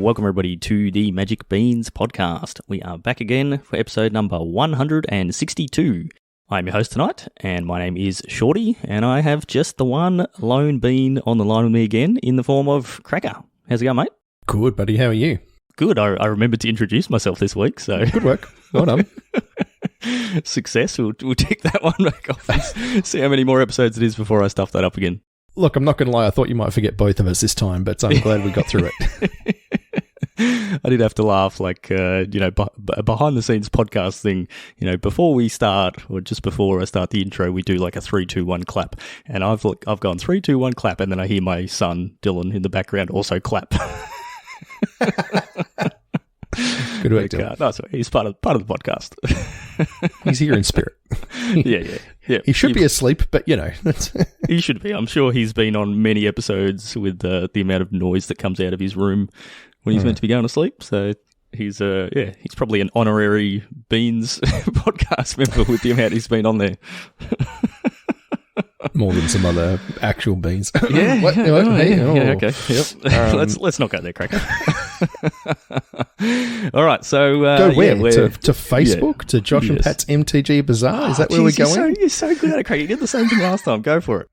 welcome everybody to the Magic Beans podcast. We are back again for episode number 162. I'm your host tonight, and my name is Shorty, and I have just the one lone bean on the line with me again in the form of Cracker. How's it going, mate? Good, buddy. How are you? Good. I remembered to introduce myself this week, so... Good work. Well done. Success. We'll tick that one back off and see how many more episodes it is before I stuff that up again. Look, I'm not going to lie. I thought you might forget both of us this time, but I'm glad we got through it. I did have to laugh, behind the scenes podcast thing, before we start, or just before I start the intro, we do like a 3, 2, 1 clap. And I've gone 3, 2, 1 clap, and then I hear my son, Dylan, in the background also clap. Good work, Dylan. No, sorry, he's part of the podcast. He's here in spirit. Yeah. He should be asleep, but He should be. I'm sure he's been on many episodes with the amount of noise that comes out of his room when he's meant to be going to sleep. So he's probably an honorary Beans podcast member with the amount he's been on there. More than some other actual beans. Yeah. Okay. Yep. Let's not go there, Cracker. All right. So go where? To Facebook? To Josh and Pat's MTG Bazaar? Is that where we're going? You're so good at it, Cracker. You did the same thing last time. Go for it.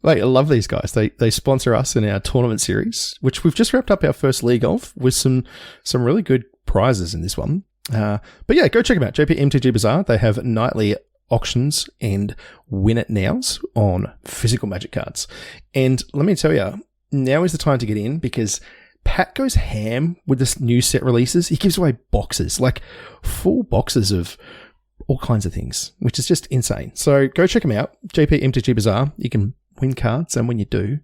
Mate, I love these guys. They sponsor us in our tournament series, which we've just wrapped up our first league of with some really good prizes in this one. But yeah, go check them out. JP MTG Bazaar. They have nightly auctions and win it nows on physical Magic cards. And let me tell you, now is the time to get in because Pat goes ham with this new set releases. He gives away boxes, like full boxes of all kinds of things, which is just insane. So go check them out. JP MTG Bazaar. You can win cards, and when you do,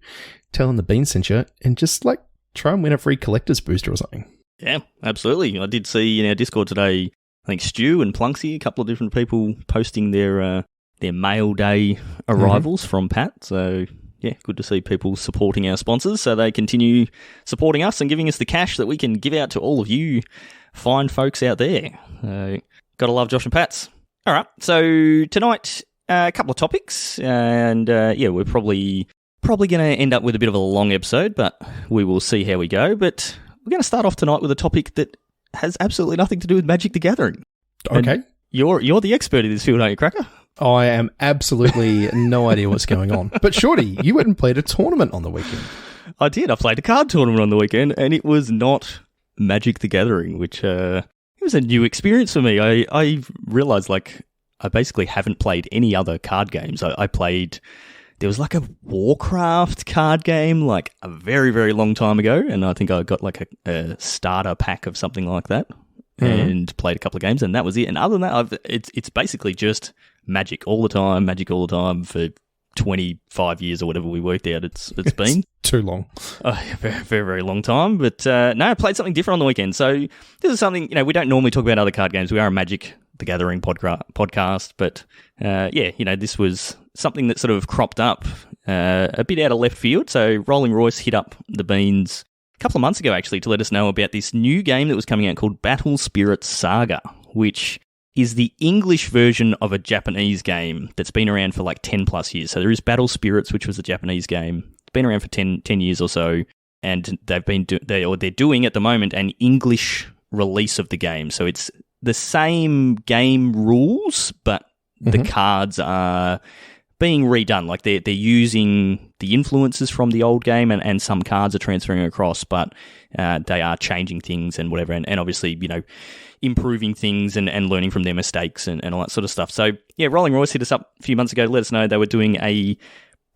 tell them the Bean sent you, and just try and win a free collector's booster or something. Yeah, absolutely. I did see in our Discord today, I think Stu and Plunksy, a couple of different people posting their mail day arrivals from Pat. So yeah, good to see people supporting our sponsors so they continue supporting us and giving us the cash that we can give out to all of you fine folks out there. Gotta love Josh and Pat's. All right, so tonight, a couple of topics, and we're probably going to end up with a bit of a long episode, but we will see how we go. But we're going to start off tonight with a topic that has absolutely nothing to do with Magic the Gathering. Okay. And you're the expert in this field, aren't you, Cracker? I am absolutely no idea what's going on. But Shorty, you went and played a tournament on the weekend. I did. I played a card tournament on the weekend, and it was not Magic the Gathering, which it was a new experience for me. I realised, I basically haven't played any other card games. I played... There was a Warcraft card game a very, very long time ago, and I think I got a starter pack of something like that and played a couple of games, and that was it. And other than that, it's basically just Magic all the time for 25 years or whatever we worked out it's been. Too long. Very, very, very long time. But no, I played something different on the weekend. So this is something, we don't normally talk about other card games. We are a Magic the Gathering podcast, but this was something that sort of cropped up a bit out of left field. So Rolling Royce hit up the Beans a couple of months ago, actually, to let us know about this new game that was coming out called Battle Spirits Saga, which is the English version of a Japanese game that's been around for 10 plus years. So there is Battle Spirits, which was a Japanese game. It's been around for 10 years or so, and they're doing at the moment an English release of the game. So it's the same game rules, but the cards are being redone. They're using the influences from the old game, and some cards are transferring across, but they are changing things and whatever, and obviously, improving things and learning from their mistakes and all that sort of stuff. So yeah, Rolling Royce hit us up a few months ago to let us know they were doing a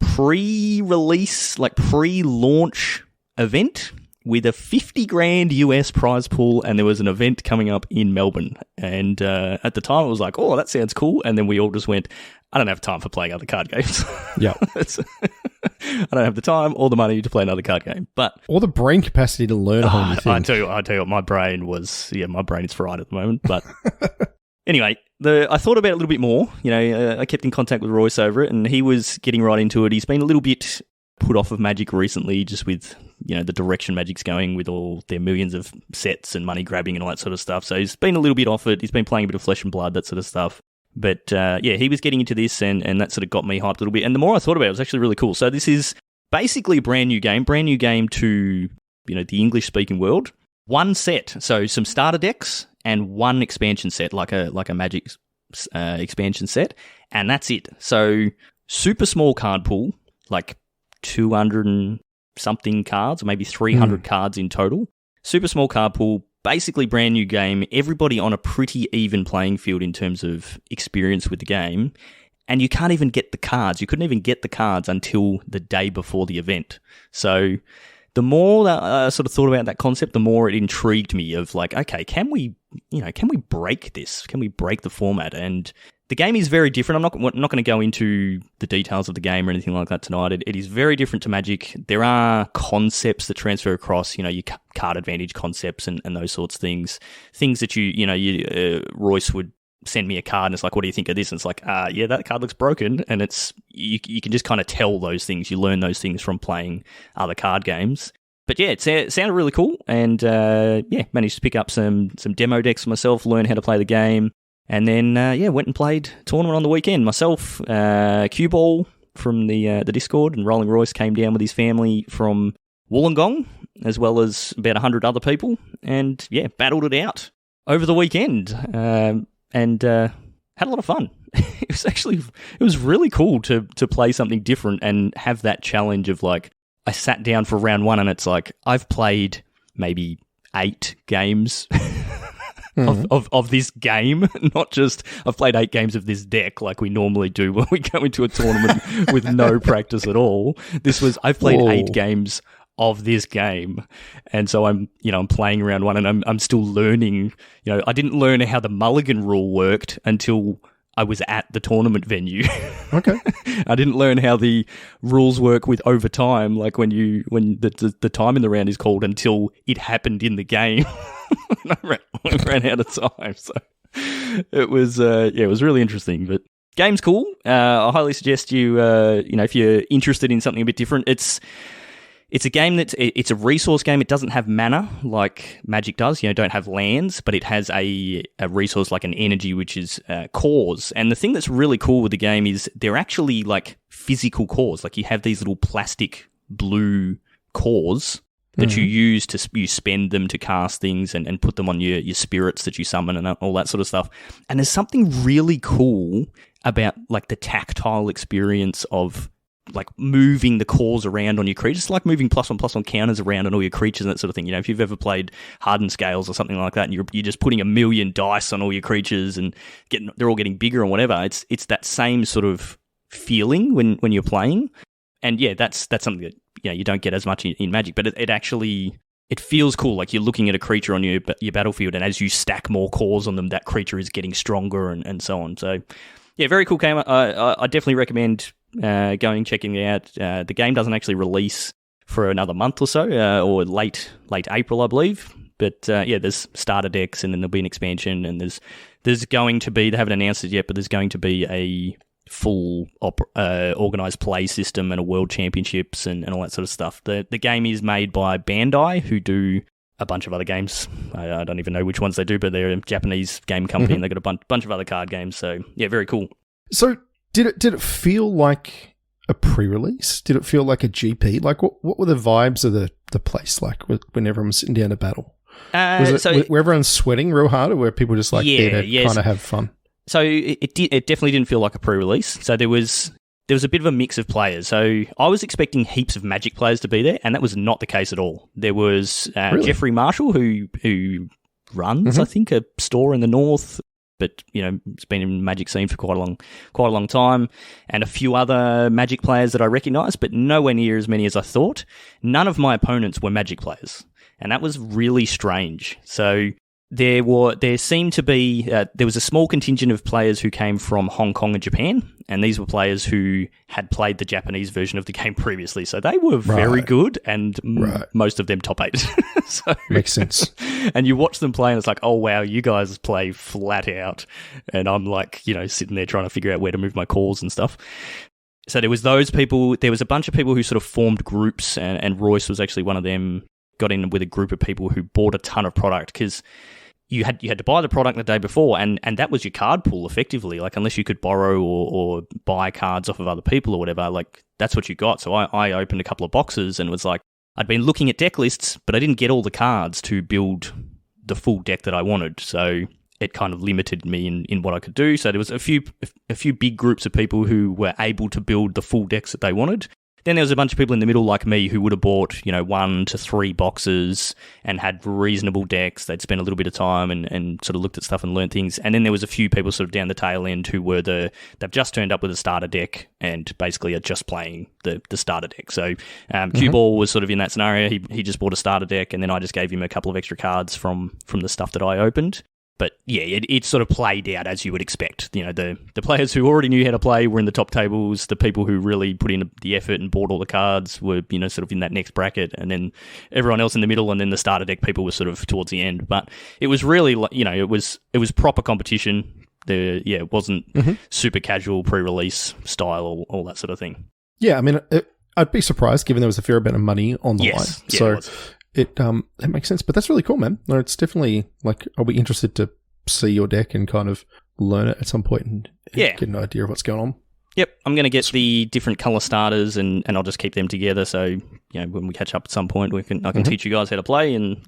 pre-release, pre-launch event with a $50,000 US prize pool, and there was an event coming up in Melbourne. And at the time, it was like, oh, that sounds cool. And then we all just went, I don't have time for playing other card games. Yeah. I don't have the time or the money to play another card game. But or the brain capacity to learn a whole new thing. I tell you what, my brain is fried at the moment. But anyway, I thought about it a little bit more. I kept in contact with Royce over it, and he was getting right into it. He's been a little bit put off of Magic recently, just with the direction Magic's going with all their millions of sets and money grabbing and all that sort of stuff. So he's been a little bit off it. He's been playing a bit of Flesh and Blood, that sort of stuff. But he was getting into this, and that sort of got me hyped a little bit. And the more I thought about it, it was actually really cool. So this is basically a brand new game to the English-speaking world. one set. So some starter decks and one expansion set, like a Magic expansion set, and that's it. So super small card pool, like 200 and something cards, or maybe 300 cards in total. Super small card pool, basically brand new game. Everybody on a pretty even playing field in terms of experience with the game. And you can't even get the cards. You couldn't even get the cards until the day before the event. So the more that I sort of thought about that concept, the more it intrigued me of like, okay, can we break this? Can we break the format? And the game is very different. I'm not going to go into the details of the game or anything like that tonight. It is very different to Magic. There are concepts that transfer across, your card advantage concepts and those sorts of things. Things that Royce would send me a card and it's like, what do you think of this? And it's like, yeah, that card looks broken. And it's you can just kind of tell those things. You learn those things from playing other card games. But yeah, it sounded really cool. And managed to pick up some demo decks for myself, learn how to play the game. And then, went and played tournament on the weekend. Myself, Cue Ball from the Discord, and Rolling Royce came down with his family from Wollongong, as well as about 100 other people. And yeah, battled it out over the weekend. And had a lot of fun. It was really cool to play something different and have that challenge of like, I sat down for round one and it's like, I've played maybe 8 games of this game, not just I've played 8 games of this deck like we normally do when we go into a tournament with no practice at all. I've played 8 games of this game, and so I'm playing round one and I'm still learning. I didn't learn how the mulligan rule worked until I was at the tournament venue. Okay. I didn't learn how the rules work with overtime, like when the time in the round is called, until it happened in the game. I ran out of time, so it was really interesting. But game's cool. I highly suggest you if you're interested in something a bit different. It's a game it's a resource game. It doesn't have mana like Magic does. Don't have lands, but it has a resource like an energy, which is cores. And the thing that's really cool with the game is they're actually like physical cores. Like you have these little plastic blue cores that you use you spend them to cast things and put them on your spirits that you summon and all that sort of stuff. And there's something really cool about like the tactile experience of like moving the cores around on your creatures. It's like moving +1/+1 counters around on all your creatures and that sort of thing. If you've ever played Hardened Scales or something like that, and you're just putting 1,000,000 dice on all your creatures and they're all getting bigger and whatever. It's that same sort of feeling when you're playing. And yeah, that's something that you don't get as much in Magic, but it feels cool. Like you're looking at a creature on your battlefield, and as you stack more cores on them, that creature is getting stronger and so on. So yeah, very cool game. I definitely recommend checking it out. The game doesn't actually release for another month or so, or late April, I believe. But there's starter decks, and then there'll be an expansion, and there's going to be, they haven't announced it yet, but there's going to be a full organized play system and a world championships and all that sort of stuff. The game is made by Bandai, who do a bunch of other games. I don't even know which ones they do, but they're a Japanese game company, and they've got a bunch of other card games. So yeah, very cool. So did it feel like a pre-release? Did it feel like a GP? Like what were the vibes of the place like when everyone was sitting down to battle? Were everyone sweating real hard, or were people just like there to kind of have fun? So it definitely didn't feel like a pre-release. So there was a bit of a mix of players. So I was expecting heaps of Magic players to be there, and that was not the case at all. There was really? Jeffrey Marshall, who runs, I think, a store in the north, but it's been in the Magic scene for quite a long time, and a few other Magic players that I recognised, but nowhere near as many as I thought. None of my opponents were Magic players, and that was really strange. So there seemed to be there was a small contingent of players who came from Hong Kong and Japan, and these were players who had played the Japanese version of the game previously, so they were very good, and most of them top 8. So, makes sense. And you watch them play, and it's like, oh wow, you guys play flat out, and I'm like, sitting there trying to figure out where to move my calls and stuff. So there was those people. There was a bunch of people who sort of formed groups, and Royce was actually one of them. Got in with a group of people who bought a ton of product, because you had to buy the product the day before, and that was your card pool effectively. Like, unless you could borrow or buy cards off of other people or whatever, like that's what you got. So I opened a couple of boxes and was like, I'd been looking at deck lists, but I didn't get all the cards to build the full deck that I wanted. So it kind of limited me in what I could do. So there was a few big groups of people who were able to build the full decks that they wanted. Then there was a bunch of people in the middle like me who would have bought, 1 to 3 boxes and had reasonable decks. They'd spent a little bit of time and sort of looked at stuff and learned things. And then there was a few people sort of down the tail end who were they've just turned up with a starter deck and basically are just playing the starter deck. So Cue Ball was sort of in that scenario. He just bought a starter deck, and then I just gave him a couple of extra cards from the stuff that I opened. But yeah, it sort of played out as you would expect. The players who already knew how to play were in the top tables. The people who really put in the effort and bought all the cards were, sort of in that next bracket. And then everyone else in the middle, and then the starter deck people were sort of towards the end. But it was really, it was proper competition. It wasn't super casual pre-release style, all that sort of thing. Yeah, I mean, I'd be surprised given there was a fair amount of money on the line. Yeah, so it makes sense, but that's really cool, man. No, it's definitely I'll be interested to see your deck and kind of learn it at some point and get an idea of what's going on. Yep, I'm going to get the different color starters and I'll just keep them together. So when we catch up at some point, I can teach you guys how to play. And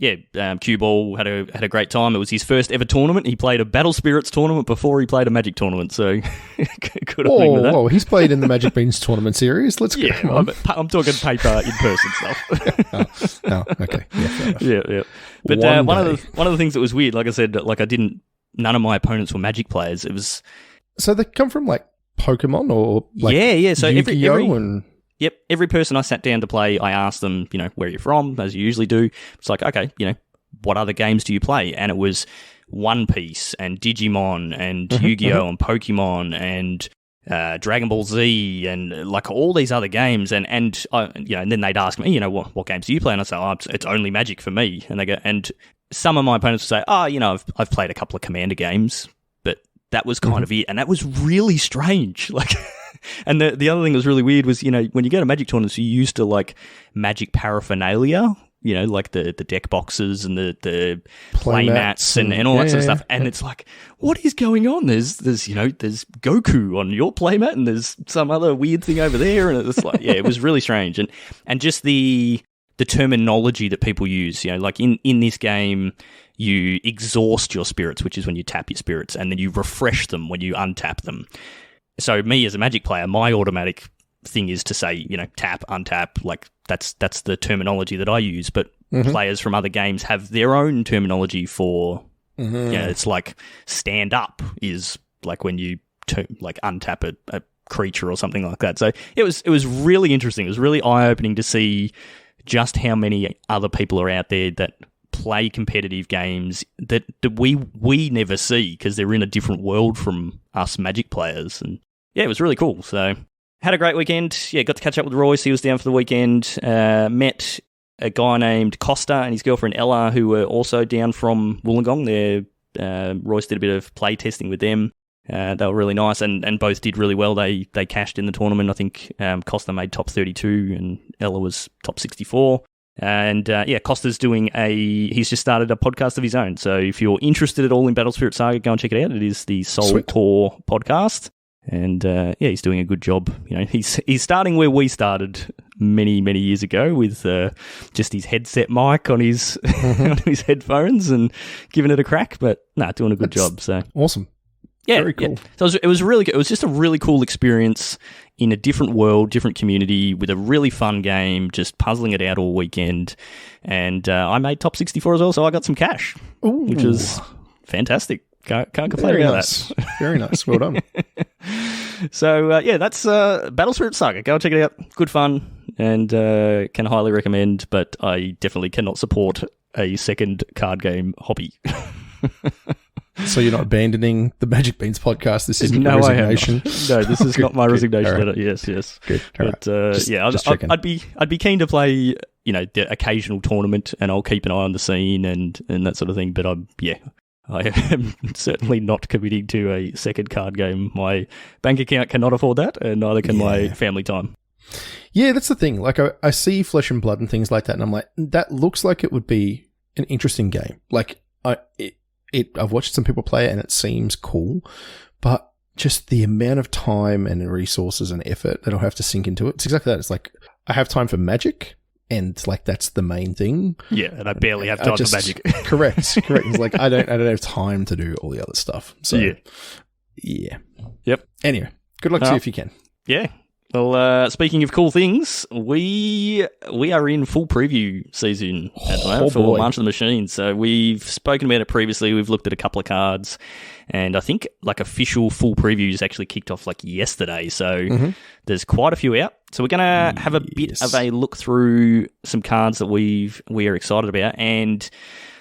Cue Ball had a great time. It was his first ever tournament. He played a Battle Spirits tournament before he played a Magic tournament. So good on him with that. Oh, he's played in the Magic Beans tournament series. Let's go. I'm talking paper in person stuff. Okay. Yeah. But one of the things that was weird, like I said, none of my opponents were Magic players. It was so they come from Pokemon or So Yu-Gi-Oh every person I sat down to play, I asked them, where you're from, as you usually do. It's like, okay, what other games do you play? And it was One Piece and Digimon and Yu-Gi-Oh and Pokemon and Dragon Ball Z and all these other games. And then they'd ask me, what games do you play? And I'd say, it's only Magic for me. And they go, and some of my opponents would say, I've played a couple of Commander games. That was kind of it, and that was really strange. And the other thing that was really weird was, when you go to Magic tournaments, you're used to Magic paraphernalia, the deck boxes and the play mats and all that sort of stuff. And it's what is going on? There's Goku on your playmat, and there's some other weird thing over there, and it's it was really strange. And just the terminology that people use, in this game, you exhaust your spirits, which is when you tap your spirits, and then you refresh them when you untap them. So me as a Magic player, my automatic thing is to say, tap, untap, that's the terminology that I use. But players from other games have their own terminology for, it's stand up is when you untap a creature or something like that. So it was really interesting. It was really eye-opening to see just how many other people are out there that play competitive games that we never see because they're in a different world from us Magic players. And it was really cool. So had a great weekend. Got to catch up with Royce. He was down for the weekend. Met a guy named Costa and his girlfriend Ella, who were also down from Wollongong. Royce did a bit of play testing with them. They were really nice and both did really well. They cashed in the tournament. I think Costa made top 32 and Ella was top 64. And Costa's he's just started a podcast of his own. So if you're interested at all in Battle Spirits Saga, go and check it out. It is the Soul Core podcast. And he's doing a good job. He's starting where we started many, many years ago with just his headset mic on his on his headphones and giving it a crack. But doing a good job. So awesome. Yeah, very cool. Yeah. So it was really good. It was just a really cool experience in a different world, different community with a really fun game, just puzzling it out all weekend. And I made top 64 as well, so I got some cash, which was fantastic. Can't complain about that. Very nice. Well done. So, that's Battle Spirits Saga. Go and check it out. Good fun and can highly recommend, but I definitely cannot support a second card game hobby. So you're not abandoning the Magic Beans podcast? This isn't no, resignation? No, this is not my resignation right. letter. Yes. Good. But I'd be keen to play, the occasional tournament, and I'll keep an eye on the scene and that sort of thing. But I am certainly not committing to a second card game. My bank account cannot afford that, and neither can my family time. Yeah, that's the thing. I see Flesh and Blood and things like that, and I'm like, that looks like it would be an interesting game. I've watched some people play it and it seems cool, but just the amount of time and resources and effort that I'll have to sink into it. It's exactly that. It's I have time for Magic, and like that's the main thing. Yeah, and I barely have time for magic. Correct. It's like I don't have time to do all the other stuff. So yeah. Yep. Anyway, good luck to you if you can. Yeah. Well, speaking of cool things, we are in full preview season at the moment for March of the Machine. So we've spoken about it previously. We've looked at a couple of cards, and I think like official full previews actually kicked off like yesterday. So there's quite a few out. So we're going to have a bit of a look through some cards that we are excited about. And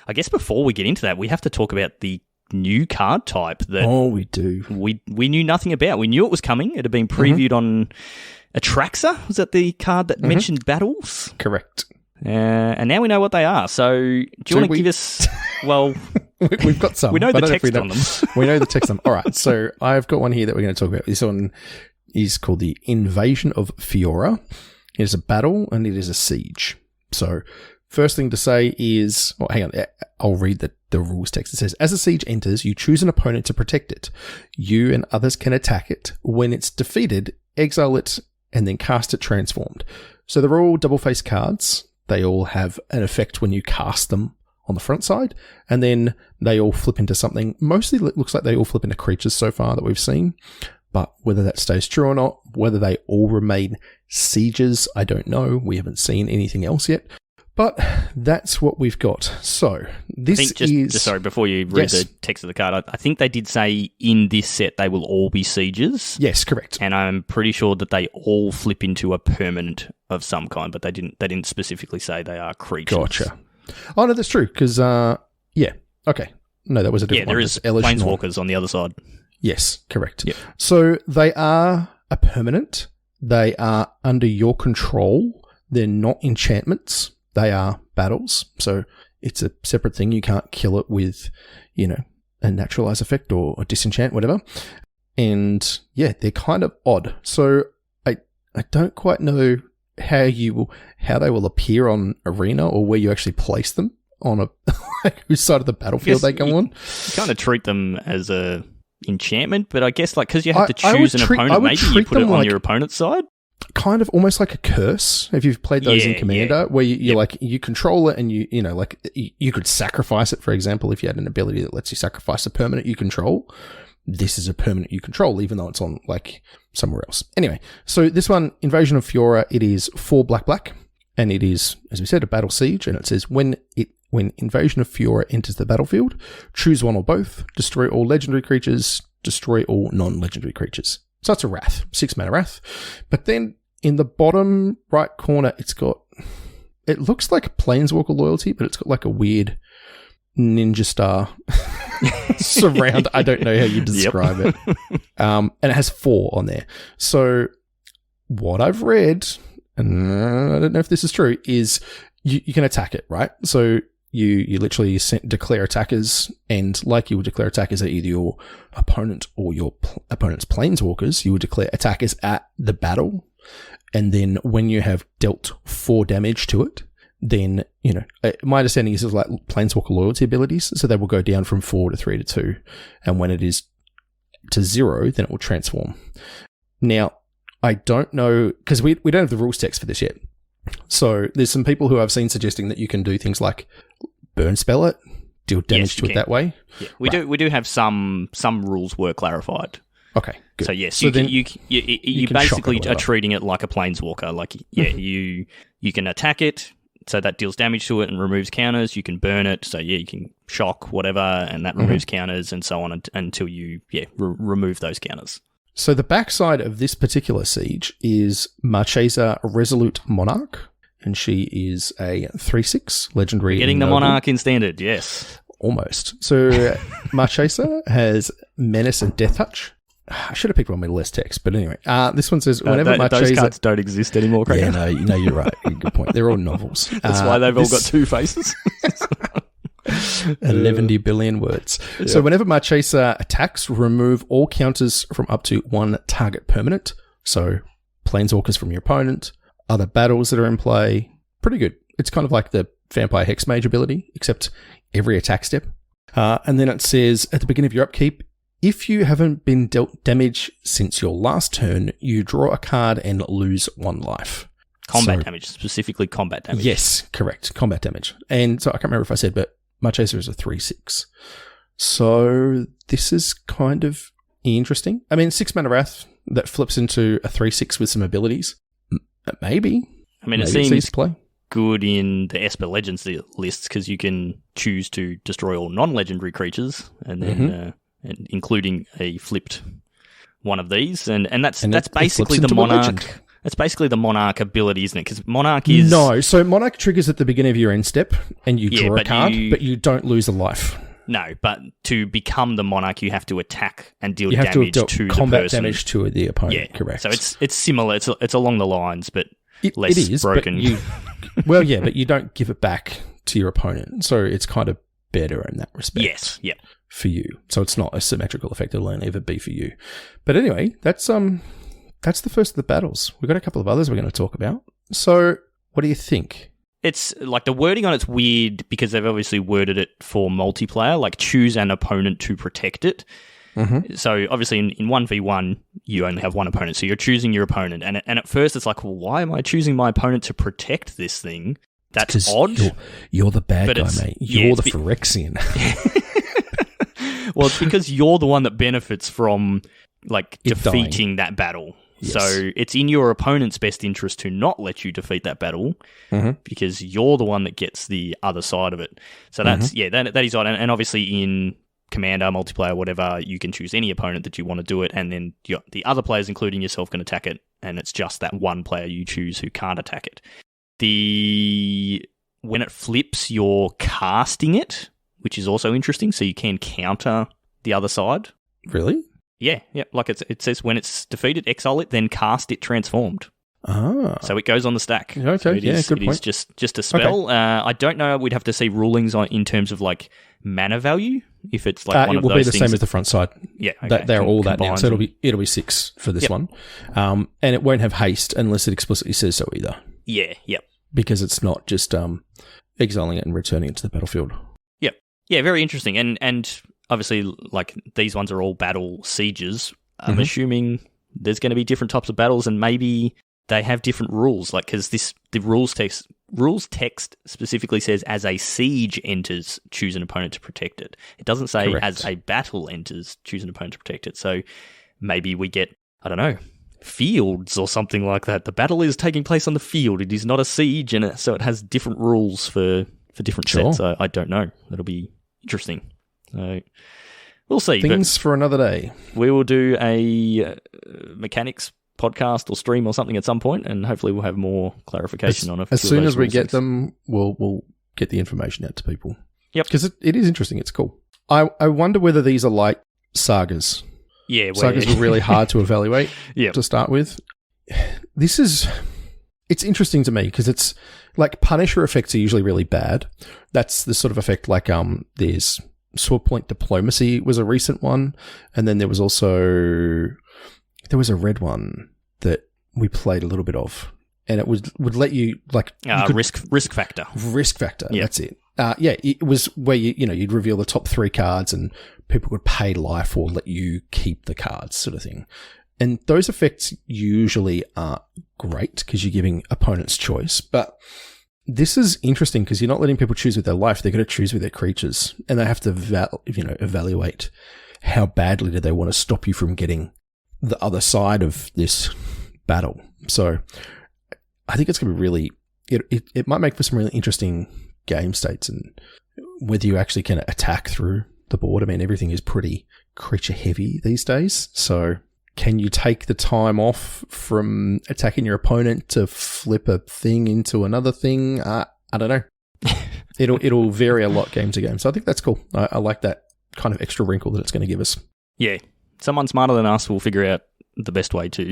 I guess before we get into that, we have to talk about the new card type that we do. We knew nothing about. We knew it was coming. It had been previewed on Atraxa. Was that the card that mentioned battles? Correct. And now we know what they are. So do you want to give us... Well... We've got some. We know the text on them. We know the text on them. All right. So I've got one here that we're going to talk about. This one is called the Invasion of Fiora. It is a battle and it is a siege. So... First thing to say is, hang on, I'll read the rules text. It says, as a siege enters, you choose an opponent to protect it. You and others can attack it. When it's defeated, exile it and then cast it transformed. So they're all double-faced cards. They all have an effect when you cast them on the front side. And then they all flip into something. Mostly it looks like they all flip into creatures so far that we've seen. But whether that stays true or not, whether they all remain sieges, I don't know. We haven't seen anything else yet. But that's what we've got. So this sorry, before you read the text of the card, I think they did say in this set they will all be sieges. Yes, correct. And I'm pretty sure that they all flip into a permanent of some kind, but they didn't specifically say they are creatures. Gotcha. Oh no, that's true. Because okay, no, that was a different one. There is planeswalkers on the other side. Yes, correct. Yep. So they are a permanent. They are under your control. They're not enchantments. They are battles, so it's a separate thing. You can't kill it with, a naturalize effect or a disenchant, whatever. And yeah, they're kind of odd. So I don't quite know how they will appear on Arena or where you actually place them on whose side of the battlefield they go on. You kind of treat them as a enchantment, but I guess because you have to choose an opponent, maybe you put it on your opponent's side. Kind of almost like a curse, if you've played those in Commander, where you control it and you could sacrifice it, for example, if you had an ability that lets you sacrifice a permanent you control. This is a permanent you control, even though it's on somewhere else. Anyway, so this one, Invasion of Fiora, it is 4 black, and it is, as we said, a battle siege, and it says when Invasion of Fiora enters the battlefield, choose one or both, destroy all legendary creatures, destroy all non-legendary creatures. So that's a Wrath, 6 mana Wrath. But then in the bottom right corner, it looks like a Planeswalker loyalty, but it's got like a weird ninja star surround. I don't know how you describe it. And it has 4 on there. So what I've read, and I don't know if this is true, is you can attack it, right? So you literally declare attackers, and like you would declare attackers at either your opponent or your opponent's planeswalkers, you would declare attackers at the battle. And then when you have dealt 4 damage to it, then, my understanding is it's like planeswalker loyalty abilities. So they will go down from 4 to 3 to 2. And when it is to 0, then it will transform. Now, I don't know, because we don't have the rules text for this yet. So there's some people who I've seen suggesting that you can do things like burn spell it, deal damage to it that way. Yeah, we do have some rules were clarified. Okay, good. So yes, so you basically are treating it like a planeswalker. Like you can attack it, so that deals damage to it and removes counters. You can burn it, so you can shock whatever, and that removes counters, and so on until you remove those counters. So the backside of this particular siege is Marchesa Resolute Monarch, and she is a 3/6 legendary. Getting the Monarch in standard, yes. Almost. So Marchesa has Menace and Death Touch. I should have picked one with less text, but anyway. This one says, whenever Marchesa... Those cards don't exist anymore, Craig. Yeah, no, you're right. Good point. They're all novels. That's why they've all got 2 faces. 11 billion words. Yep. So whenever Marchesa attacks, remove all counters from up to 1 target permanent. So planeswalkers from your opponent, other battles that are in play. Pretty good. It's kind of like the Vampire Hexmage ability, except every attack step. And then it says, at the beginning of your upkeep, if you haven't been dealt damage since your last turn, you draw a card and lose 1 life. Combat damage, specifically combat damage. Yes, correct. Combat damage. And so I can't remember if I said, but my chaser is a 3/6. So this is kind of interesting. I mean, 6 mana Wrath that flips into a 3/6 with some abilities. Maybe. I mean, it seems good in the Esper Legends lists because you can choose to destroy all non-legendary creatures, and then including a flipped one of these, and that's basically the Monarch. That's basically the Monarch ability, isn't it? Because Monarch is... No, so Monarch triggers at the beginning of your end step, and you draw a card, but you don't lose a life. No, but to become the Monarch, you have to attack and deal damage to the person. Combat damage to the opponent, yeah. Correct. So it's similar, it's along the lines, but less it is, broken. But well, yeah, but you don't give it back to your opponent, so it's kind of better in that respect. Yes, yeah. For you. So it's not a symmetrical effect, it'll only ever be for you. But anyway, that's the first of the battles. We've got a couple of others we're going to talk about. So, what do you think? It's like the wording on it's weird because they've obviously worded it for multiplayer, like choose an opponent to protect it. Mm-hmm. So, obviously, in 1v1, you only have one opponent. So, you're choosing your opponent. And at first, it's like, well, why am I choosing my opponent to protect this thing? That's odd. You're the bad guy, mate. You're the Phyrexian. Well, it's because you're the one that benefits from defeating that battle. Yes. So it's in your opponent's best interest to not let you defeat that battle because you're the one that gets the other side of it. So that's, that is odd. And obviously in Commander, multiplayer, whatever, you can choose any opponent that you want to do it, and then the other players, including yourself, can attack it, and it's just that one player you choose who can't attack it. When it flips, you're casting it, which is also interesting, so you can counter the other side. Really? Yeah. Like it says, when it's defeated, exile it, then cast it transformed. Ah. So it goes on the stack. Okay, so good point. It is just a spell. Okay. I don't know. We'd have to see rulings in terms of like mana value. If it's like one of those things. It will be the same as the front side. Yeah. Okay. They're all that now. So it'll be 6 for this one. And it won't have haste unless it explicitly says so either. Yeah. Yep. Because it's not just exiling it and returning it to the battlefield. Yep. Yeah. Very interesting. And obviously, like these ones are all battle sieges. I'm assuming there's going to be different types of battles, and maybe they have different rules. Like because the rules text specifically says as a siege enters, choose an opponent to protect it. It doesn't say as a battle enters, choose an opponent to protect it. So maybe we get, I don't know, fields or something like that. The battle is taking place on the field. It is not a siege, and so it has different rules for different sets. I don't know. That'll be interesting. So we'll see. Things for another day. We will do a mechanics podcast or stream or something at some point, and hopefully we'll have more clarification on it. As soon as we get them, we'll get the information out to people. Yep. Because it is interesting. It's cool. I wonder whether these are like sagas. Yeah. Sagas were really hard to evaluate to start with. It's interesting to me because it's like Punisher effects are usually really bad. That's the sort of effect like there's Sword Point Diplomacy was a recent one, and then there was a red one that we played a little bit of, and it would let you like risk factor. Risk factor. Yep. That's it. It was where you'd reveal the top 3 cards, and people would pay life or let you keep the cards, sort of thing. And those effects usually aren't great because you're giving opponents choice, but this is interesting because you're not letting people choose with their life. They're going to choose with their creatures, and they have to evaluate how badly do they want to stop you from getting the other side of this battle. So I think it's going to be really... It might make for some really interesting game states, and whether you actually can attack through the board. I mean, everything is pretty creature heavy these days, so... Can you take the time off from attacking your opponent to flip a thing into another thing? I don't know. It'll vary a lot game to game. So I think that's cool. I like that kind of extra wrinkle that it's going to give us. Yeah. Someone smarter than us will figure out the best way to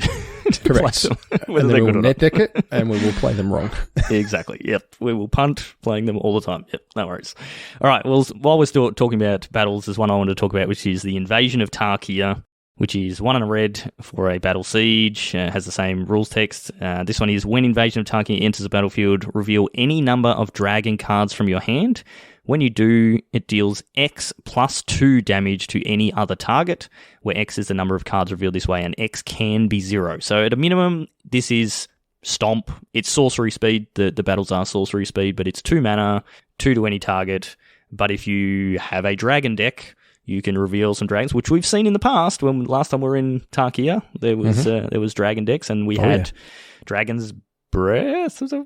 correct. Play them, and then we'll net deck it, and we will play them wrong. Exactly. Yep. We will punt playing them all the time. Yep. No worries. All right. Well, while we're still talking about battles, there's one I wanted to talk about, which is the Invasion of Tarkia, which is 1 and a red for a battle siege, has the same rules text. This one is, when Invasion of Tarkia enters a battlefield, reveal any number of dragon cards from your hand. When you do, it deals X plus 2 damage to any other target, where X is the number of cards revealed this way, and X can be 0. So at a minimum, this is Stomp. It's sorcery speed. The battles are sorcery speed, but it's 2 mana, 2 to any target. But if you have a dragon deck, you can reveal some dragons, which we've seen in the past. When last time we were in Tarkia, there was dragon decks, and we had Dragon's Breath. Was a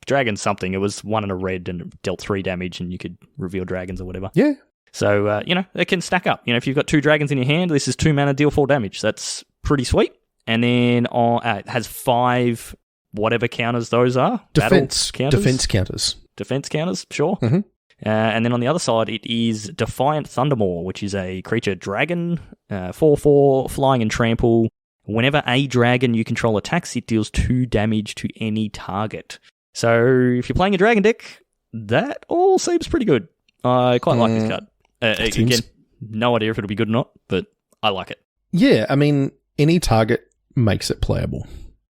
dragon something. It was 1 and a red, and it dealt 3 damage, and you could reveal dragons or whatever. Yeah. So it can stack up. If you've got 2 dragons in your hand, this is 2 mana, deal 4 damage. That's pretty sweet. And then it has 5 whatever counters those are. Defense counters. Defense counters, sure. Mm-hmm. And then on the other side, it is Defiant Thundermaw, which is a creature dragon, 4/4, flying and trample. Whenever a dragon you control attacks, it deals 2 damage to any target. So if you're playing a dragon deck, that all seems pretty good. I quite like this card. Again, no idea if it'll be good or not, but I like it. Yeah, I mean, any target makes it playable.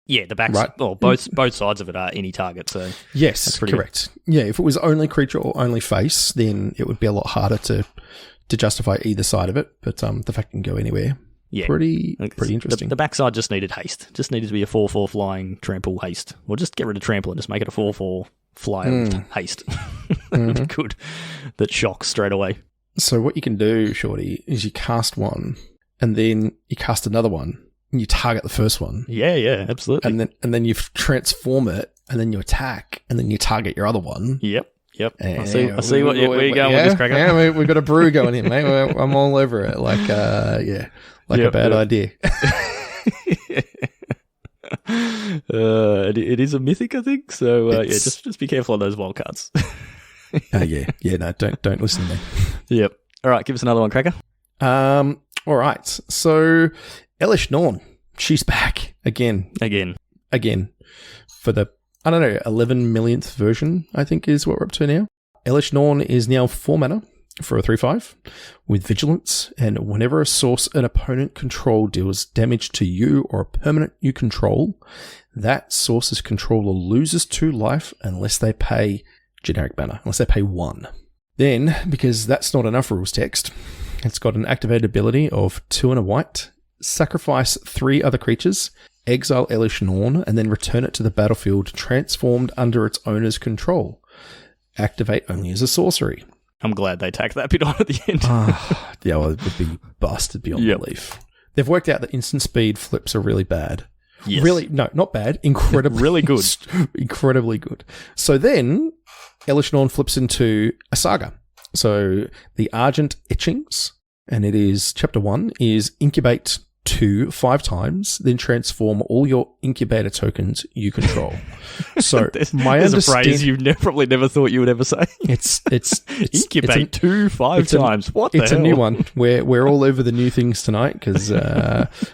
Yeah, the backs, right. Both sides of it are any target. So yes, that's correct. Good. Yeah, if it was only creature or only face, then it would be a lot harder to justify either side of it. But the fact it can go anywhere, pretty interesting. The backside just needed haste. Just needed to be a 4/4 flying trample haste. Or just get rid of trample and just make it a 4/4 flyer with haste. That'd be good. That shocks straight away. So what you can do, Shorty, is you cast one, and then you cast another one. And you target the first one. Yeah, absolutely. And then you transform it, and then you attack, and then you target your other one. Yep. I see where you're going with this, Cracker. Yeah, we've got a brew going here, mate. I'm all over it. Like a bad idea. It is a mythic, I think. So just be careful on those wild cards. No, don't listen to me. Yep. All right, give us another one, Cracker. All right. So Elish Norn, she's back again for the 11 millionth version, I think is what we're up to now. Elish Norn is now 4 mana for a 3/5 with vigilance, and whenever a source an opponent control deals damage to you or a permanent you control, that source's controller loses 2 life unless they pay generic mana, unless they pay 1. Then, because that's not enough rules text, it's got an activated ability of 2 and a white. Sacrifice 3 other creatures, exile Elish Norn, and then return it to the battlefield transformed under its owner's control. Activate only as a sorcery. I'm glad they tacked that bit on at the end. Well, it would be busted beyond belief. They've worked out that instant speed flips are really bad. Yes. Really, no, not bad. Incredibly really good. Incredibly good. So then, Elish Norn flips into a saga. So the Argent Etchings, and it is chapter 1 is incubate 2 5 times, then transform all your incubator tokens you control. So there's a phrase you've probably never thought you would ever say. It's incubate 2 5 times. What the hell? It's a new one. We're all over the new things tonight because.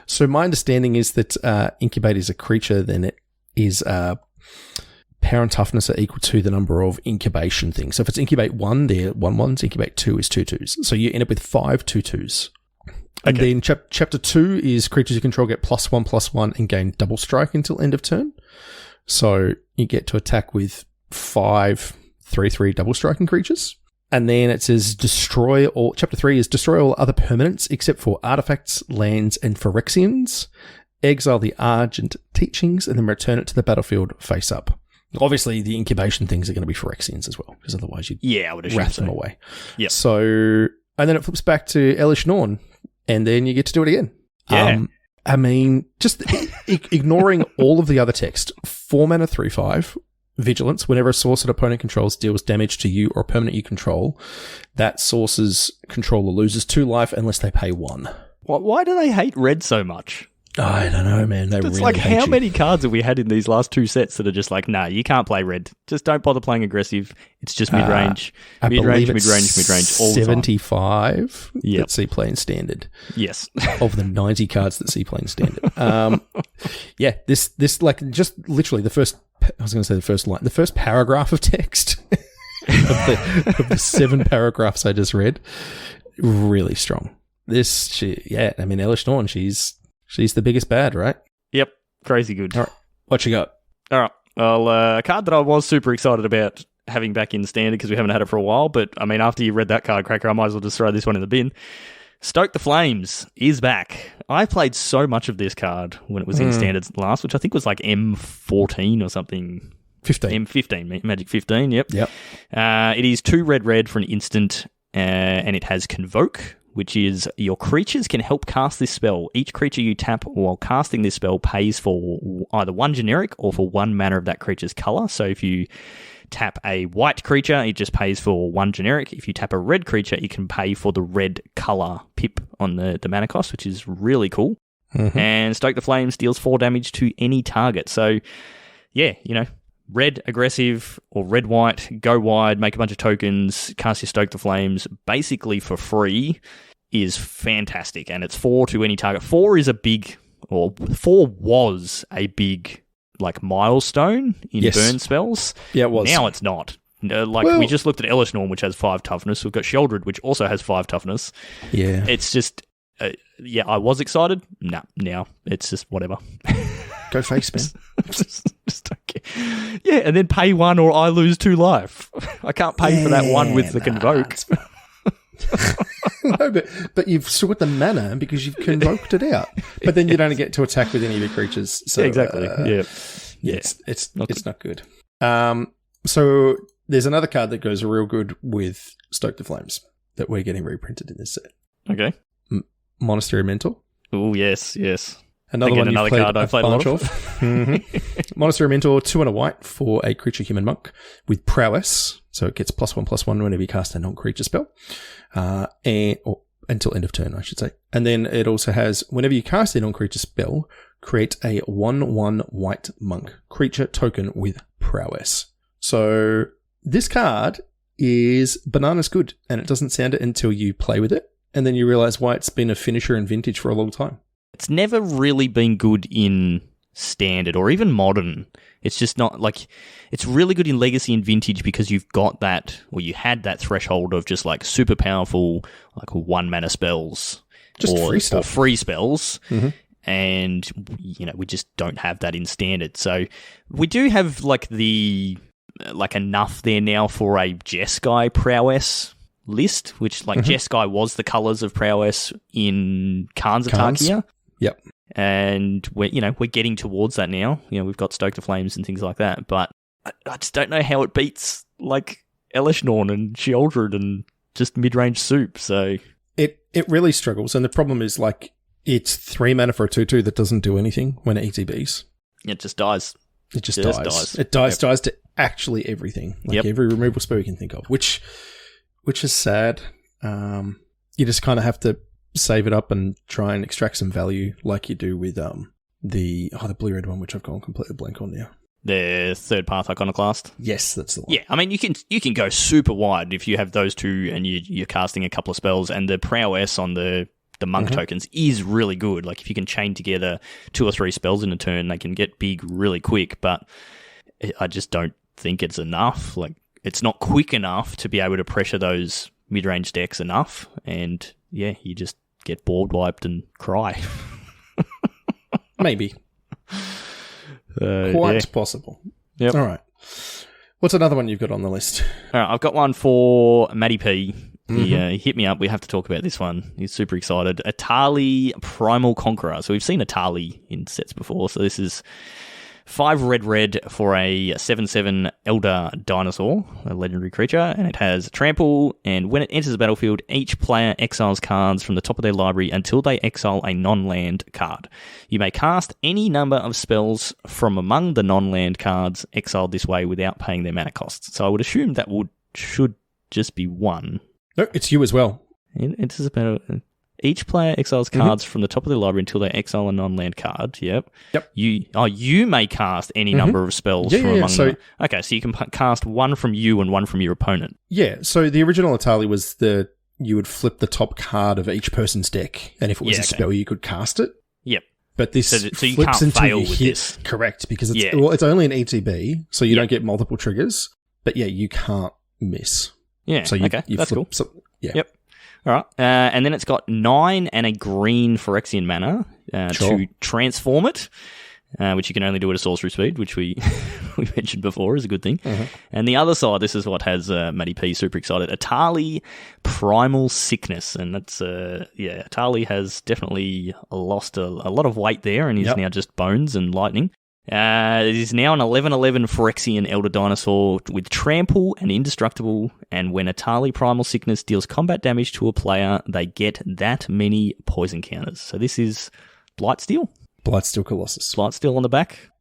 So my understanding is that incubate is a creature, then it is power and toughness are equal to the number of incubation things. So if it's incubate 1, they're 1/1s. Incubate 2 is 2/2s. So you end up with 5 2/2s. And then chapter 2 is creatures you control get +1/+1 and gain double strike until end of turn. So you get to attack with 5 3/3 double striking creatures. And then it says chapter 3 is destroy all other permanents except for artifacts, lands, and Phyrexians. Exile the Argent Teachings and then return it to the battlefield face up. Obviously, the incubation things are going to be Phyrexians as well, because otherwise you'd I would assume wrath them away. Yep. So, and then it flips back to Elish Norn, and then you get to do it again. Yeah. I mean, just ignoring all of the other text, 4 mana 3/5, vigilance, whenever a source an opponent controls deals damage to you or a permanent you control, that source's controller loses 2 life unless they pay 1. Why do they hate red so much? I don't know, man. It's really like, how many cards have we had in these last 2 sets that are just like, nah, you can't play red. Just don't bother playing aggressive. It's just mid-range. Mid-range all the time. 75 that see play in standard. Yes. Of the 90 cards that see play in standard. This like, just literally the first line, the first paragraph of text of the 7 paragraphs I just read, really strong. Elish Norn, she's the biggest bad, right? Yep. Crazy good. All right. What you got? All right. Well, a card that I was super excited about having back in standard because we haven't had it for a while. But, I mean, after you read that card, Cracker, I might as well just throw this one in the bin. Stoke the Flames is back. I played so much of this card when it was in Standards last, which I think was like M14 or something. 15. M15, Magic 15, yep. Yep. It is 2 red for an instant, and it has Convoke, which is your creatures can help cast this spell. Each creature you tap while casting this spell pays for either 1 generic or for 1 mana of that creature's color. So if you tap a white creature, it just pays for 1 generic. If you tap a red creature, it can pay for the red color pip on the mana cost, which is really cool. Mm-hmm. And Stoke the Flames deals 4 damage to any target. So, yeah, red aggressive or red-white, go wide, make a bunch of tokens, cast your Stoke the Flames basically for free is fantastic. And it's 4 to any target. 4 is a big, or 4 was a big milestone in burn spells. Yeah, it was. Now it's not. We just looked at Elish Norm, which has 5 toughness. We've got Sheldred, which also has 5 toughness. Yeah. It's just, I was excited. Nah, now it's just whatever. Go face, man. just don't care. Yeah, and then pay 1 or I lose 2 life. I can't pay for that 1 with the Convoke. No, but you've still got the mana because you've convoked it out. But then you don't get to attack with any of your creatures. So, yeah, exactly. Yeah, it's not good. So there's another card that goes real good with Stoke the Flames that we're getting reprinted in this set. Okay. Monastery Mentor. Oh, yes. Another card I played a lot of. Mm-hmm. Monastery Mentor, 2 and a white for a creature human monk with prowess. So it gets +1/+1 whenever you cast a non-creature spell. Or until end of turn, I should say. And then it also has, whenever you cast a non-creature spell, create a 1/1 white monk creature token with prowess. So this card is bananas good, and it doesn't sound it until you play with it. And then you realize why it's been a finisher in Vintage for a long time. It's never really been good in Standard or even Modern. It's just not it's really good in Legacy and Vintage because you've got that, or you had that threshold of just super powerful 1 mana spells, just free stuff, or free spells. Mm-hmm. And we just don't have that in Standard. So we do have enough there now for a Jeskai prowess list, which Jeskai was the colours of prowess in Khans of Tarkir. Yep. And we're getting towards that now. We've got Stoke the Flames and things like that, but I just don't know how it beats Elish Norn and Sheoldred and just mid-range soup. So it really struggles, and the problem is it's 3 mana for a 2/2 that doesn't do anything when it ETBs. It just dies. It just dies. It dies to actually everything, every removal spell you can think of, which is sad. You just kind of have to save it up and try and extract some value like you do with the blue-red one, which I've gone completely blank on now. The Third Path Iconoclast? Yes, that's the one. Yeah, I mean, you can go super wide if you have those two and you're casting a couple of spells, and the prowess on the monk tokens is really good. If you can chain together 2 or 3 spells in a turn, they can get big really quick, but I just don't think it's enough. It's not quick enough to be able to pressure those mid-range decks enough, and yeah, you just get board wiped and cry. Maybe. Quite possible. Yep. All right. What's another one you've got on the list? All right, I've got one for Matty P. He hit me up. We have to talk about this one. He's super excited. Atali Primal Conqueror. So we've seen Atali in sets before. So this is 5 red for a 7/7 Elder Dinosaur, a legendary creature, and it has Trample, and when it enters the battlefield, each player exiles cards from the top of their library until they exile a non-land card. You may cast any number of spells from among the non-land cards exiled this way without paying their mana costs. So I would assume that should just be 1. No, it's you as well. It enters the battlefield. Each player exiles cards from the top of their library until they exile a non-land card. Yep. You may cast any number of spells from among them. Okay, so you can cast 1 from you and 1 from your opponent. Yeah, so the original Atali was you would flip the top card of each person's deck, and if it was a spell, you could cast it. Yep. But this so you flips can't fail with this. Correct, because it's only an ETB, so you don't get multiple triggers, but yeah, you can't miss. Yeah, so you that's flip, cool. So, yeah. Yep. All right, and then it's got 9 and a green Phyrexian mana to transform it. which you can only do at a sorcery speed, which we we mentioned before is a good thing. And the other side, this is what has Matty P super excited. Atali Primal Sickness. And that's, Atali has definitely lost a lot of weight there and is now just bones and lightning. It is now an 11/11 Phyrexian Elder Dinosaur with Trample and Indestructible, and when Atali Primal Sickness deals combat damage to a player, they get that many poison counters. So this is Blightsteel. Blightsteel Colossus. Blightsteel on the back,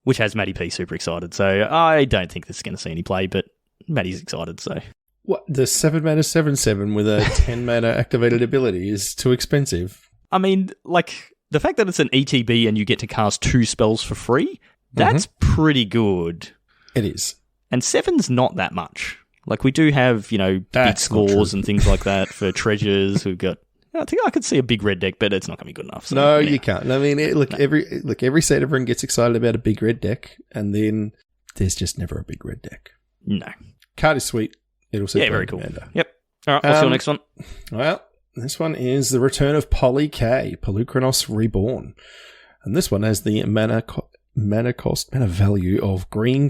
which has Matty P super excited. So I don't think this is going to see any play, but Matty's excited, so... What, the 7 mana 7/7 with a 10 mana activated ability is too expensive. I mean, like... The fact that it's an ETB and you get to cast 2 spells for free, that's pretty good. It is. And 7's not that much. Like, we do have, big scores and things like that for treasures. We've got... I think I could see a big red deck, but it's not going to be good enough. So, no, you can't. I mean, every set everyone gets excited about a big red deck, and then there's just never a big red deck. No. Card is sweet. It'll say very cool. Commander. Yep. All right, what's your next one? Well... This one is the return of Poly K, Polukranos Reborn. And this one has the mana value of green.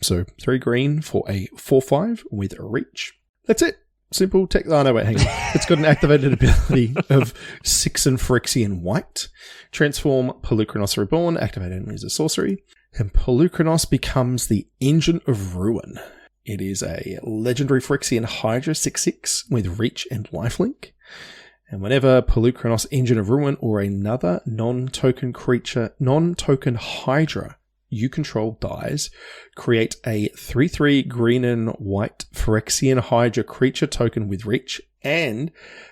So 3 green for a 4/5 with a reach. That's it. Simple tech. Oh, no, wait, hang on. It's got an activated ability of 6 and Phyrexian white. Transform Polukranos Reborn, activated as a sorcery. And Polukranos becomes the Engine of Ruin. It is a legendary Phyrexian Hydra 6/6 with reach and lifelink. And whenever Polukranos Engine of Ruin or another non-token Hydra you control dies, create a 3/3 green and white Phyrexian Hydra creature token with reach and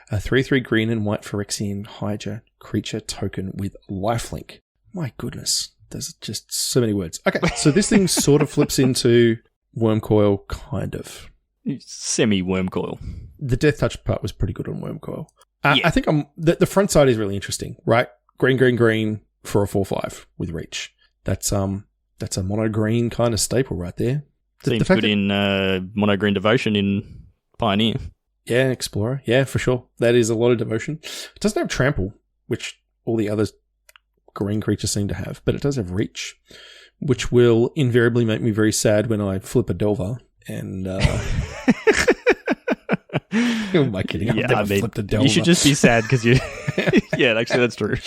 a 3/3 green and white Phyrexian Hydra creature token with lifelink. My goodness, there's just so many words. Okay, so this thing sort of flips into... Wormcoil, kind of. Semi-Wormcoil. The Death Touch part was pretty good on Wormcoil. I think the front side is really interesting, right? Green for a 4/5 with reach. That's a mono green kind of staple right there. Seems good in mono green devotion in Pioneer. Yeah, Explorer. Yeah, for sure. That is a lot of devotion. It doesn't have trample, which all the other green creatures seem to have, but it does have reach, which will invariably make me very sad when I flip a Delver. And, who am I kidding? I've never flipped a Delver. You should just be sad because you... Yeah, actually, that's true.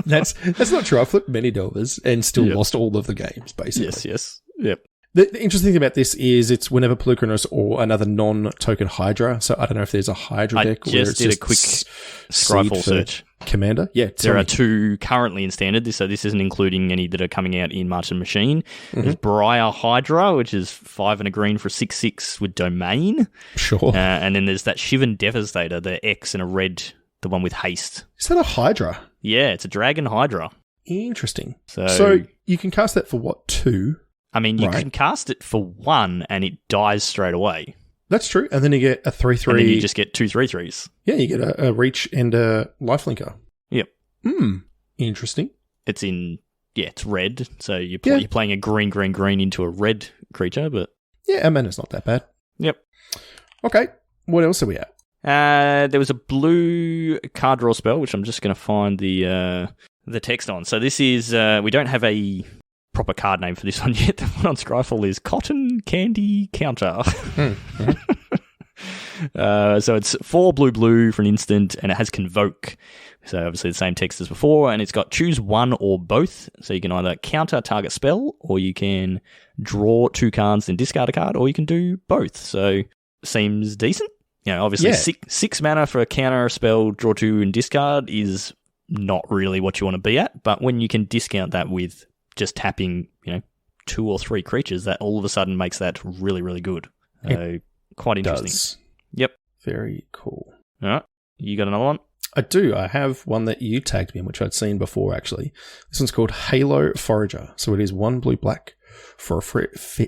That's not true. I've flipped many Delvers and still lost all of the games, basically. Yes. Yep. The interesting thing about this is it's whenever Polukranos or another non-token Hydra. So I don't know if there's a Hydra deck where it's just a quick Scryfall search. Commander? Yeah. There are 2 currently in Standard, so this isn't including any that are coming out in March and Machine. There's Briar Hydra, which is 5 and a green for 6/6 with Domain. Sure. And then there's that Shivan Devastator, the X and a red, the one with haste. Is that a Hydra? Yeah, it's a Dragon Hydra. Interesting. So you can cast that for what, 2? I mean, you can cast it for 1 and it dies straight away. That's true. And then you get a 3/3. And then you just get 2 3/3s. Yeah, you get a reach and a lifelinker. Yep. Interesting. It's it's red. So you're playing a green into a red creature, but... Yeah, mana's not that bad. Yep. Okay. What else are we at? There was a blue card draw spell, which I'm just going to find the text on. So this is... we don't have a proper card name for this one yet. The one on Scryfall is Cotton Candy Counter. So it's 4 blue for an instant, and it has Convoke. So obviously the same text as before, and it's got choose one or both. So you can either counter a target spell, or you can draw 2 cards and discard a card, or you can do both. So seems decent. Obviously 6 mana for a counter spell, draw 2 and discard is not really what you want to be at. But when you can discount that with just tapping, 2 or 3 creatures, that all of a sudden makes that really, really good. Quite interesting. Does. Yep. Very cool. All right. You got another one? I do. I have one that you tagged me in, which I'd seen before, actually. This one's called Halo Forager. So it is 1 blue-black for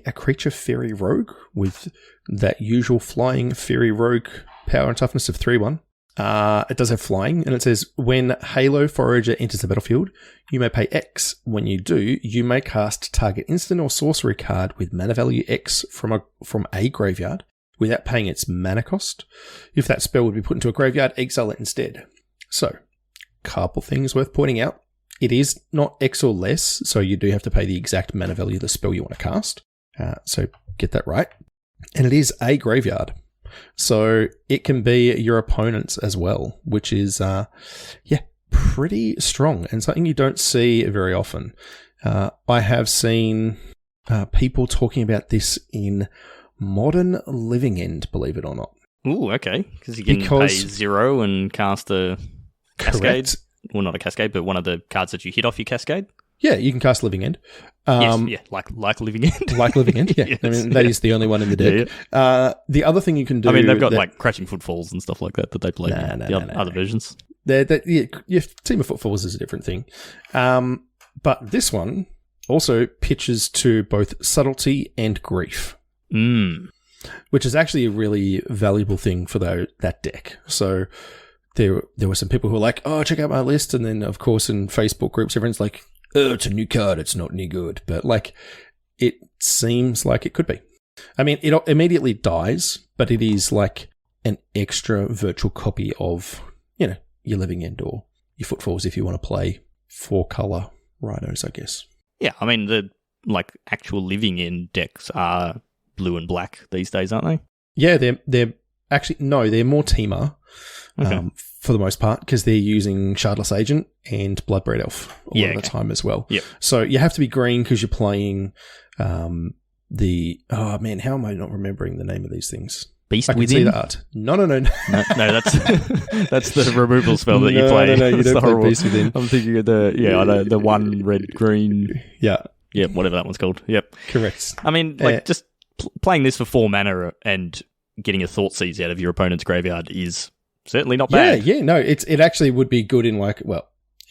a creature fairy rogue with that usual flying fairy rogue power and toughness of 3/1. It does have flying, and it says, when Halo Forager enters the battlefield, you may pay X. When you do, you may cast target instant or sorcery card with mana value X from a graveyard without paying its mana cost. If that spell would be put into a graveyard, exile it instead. So, couple things worth pointing out. It is not X or less, so you do have to pay the exact mana value of the spell you want to cast. So get that right. And it is a graveyard. So it can be your opponent's as well, which is, pretty strong and something you don't see very often. I have seen people talking about this in Modern Living End, believe it or not. Ooh, okay. Because you can pay 0 and cast a Cascade. Correct. Well, not a Cascade, but one of the cards that you hit off your Cascade. Yeah, you can cast Living End. Like Living End. Like Living End, yeah. Yes, I mean, that is the only one in the deck. Yeah. The other thing you can do... I mean, they've got like Crashing Footfalls and stuff like that they play in the other versions. Your Team of Footfalls is a different thing. But this one also pitches to both subtlety and grief. Which is actually a really valuable thing for that deck. So there were some people who were like, oh, check out my list. And then, of course, in Facebook groups, everyone's like, oh, it's a new card. It's not any good. But, like, it seems like it could be. I mean, it immediately dies, but it is like an extra virtual copy of, your Living End or your Footfalls if you want to play 4-color Rhinos, I guess. Yeah, I mean, the actual Living End decks are blue and black these days, aren't they? Yeah, they're actually, no, they're more Teamer for the most part because they're using Shardless Agent and Bloodbraid Elf all the time as well. Yep. So you have to be green because you're playing how am I not remembering the name of these things? Beast I can Within? see the art. No, no, that's the removal spell that you play. No, you don't play Beast Within. I'm thinking of the one red-green. Yeah. Yeah, whatever that one's called. Yep. Correct. I mean, just playing this for 4 mana and getting a Thoughtseize out of your opponent's graveyard is certainly not bad. Yeah, no, it actually would be good in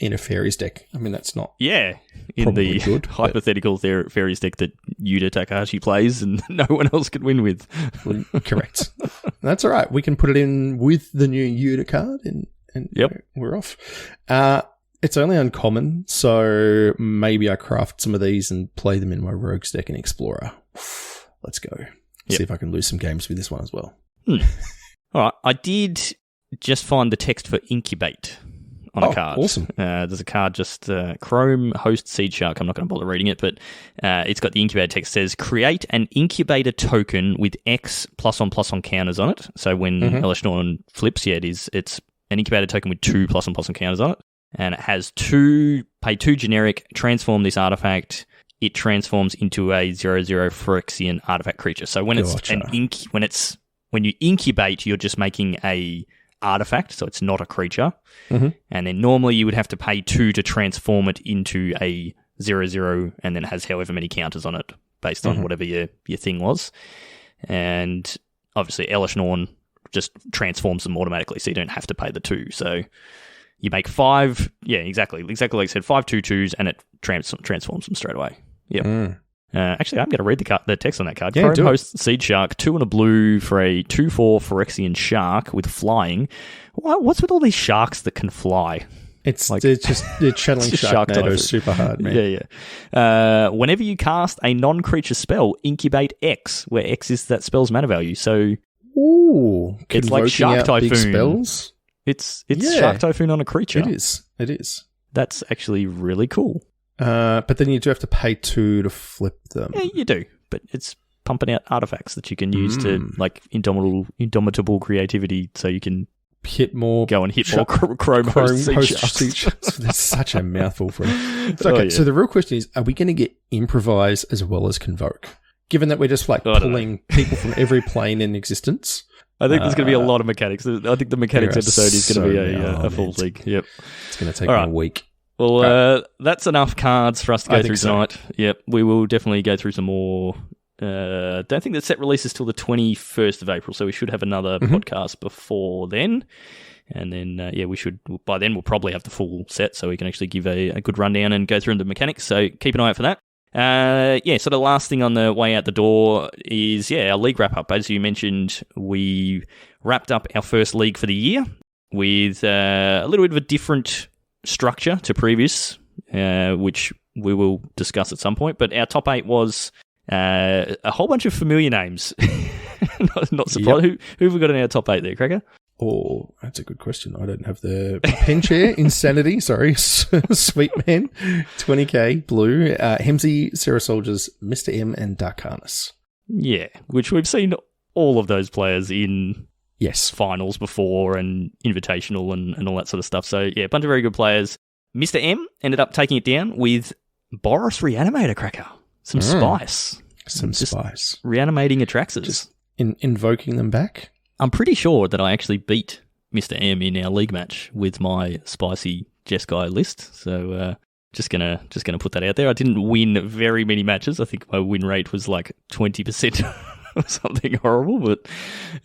in a Fairies deck. I mean, that's not in the good, hypothetical Fairies deck that Yuta Takahashi plays and no one else could win with. Correct. That's all right. We can put it in with the new Yuta card and we're off. It's only uncommon, so maybe I craft some of these and play them in my Rogues deck and Explorer. Let's go. See if I can lose some games with this one as well. All right. I did just find the text for Incubate on a card. Awesome. There's a card just Chrome Host Seed Shark. I'm not going to bother reading it, but it's got the Incubator text. It says, create an Incubator token with X +1/+1 counters on it. So when Elesh Norn flips, it's an Incubator token with 2 +1/+1 counters on it. And it has pay 2 generic, transform this artifact. It transforms into a 0/0 Phyrexian artifact creature. So when when you incubate, you're just making a artifact, so it's not a creature. And then normally you would have to pay 2 to transform it into a 0/0, and then it has however many counters on it based on whatever your thing was. And obviously Elesh Norn just transforms them automatically, so you don't have to pay the 2. So you make 5, exactly like I said, 5 2/2s, and it transforms them straight away. Yep. Actually, I'm going to read the text on that card. Yeah, Chrome Host Seed Shark, 2 and a blue for a 2/4 Phyrexian shark with flying. What's with all these sharks that can fly? They're channeling Sharknado super hard, man. Yeah. Whenever you cast a non-creature spell, incubate X, where X is that spell's mana value. So it's like Shark Typhoon. Big spells. It's Shark Typhoon on a creature. It is. That's actually really cool. But then you do have to pay 2 to flip them. Yeah, you do. But it's pumping out artifacts that you can use to, like, indomitable creativity, so you can more Chrome Host Seed Sharks. That's such a mouthful for it. So the real question is, are we going to get Improvise as well as Convoke? Given that we're just pulling people from every plane in existence. I think there's going to be a lot of mechanics. I think the mechanics episode is going to be a full league. Yep. It's going to take me a week. Well, that's enough cards for us to go through tonight. Yep, we will definitely go through some more. Don't think the set releases till the 21st of April, so we should have another podcast before then. And then, we should. By then, we'll probably have the full set, so we can actually give a good rundown and go through the mechanics. So keep an eye out for that. So the last thing on the way out the door is our league wrap up. As you mentioned, we wrapped up our first league for the year with a little bit of a different structure to previous, which we will discuss at some point. But our top 8 was a whole bunch of familiar names. Not surprised. Yep. Who have we got in our top 8 there, Cracker? or that's a good question. I don't have the pen chair. Insanity, sorry. Sweet Man, 20k, Blue, Hemsey, Sarah Soldiers, Mr. M, and Dark Harness. Yeah, which we've seen all of those players in finals before and invitational and all that sort of stuff. So, yeah, a bunch of very good players. Mr. M ended up taking it down with Boris Reanimator Cracker. Some spice. Some spice. Reanimating Atraxas. Just invoking them back. I'm pretty sure that I actually beat Mr. M in our league match with my spicy Jeskai list. So just gonna put that out there. I didn't win very many matches. I think my win rate was like 20% or something horrible. But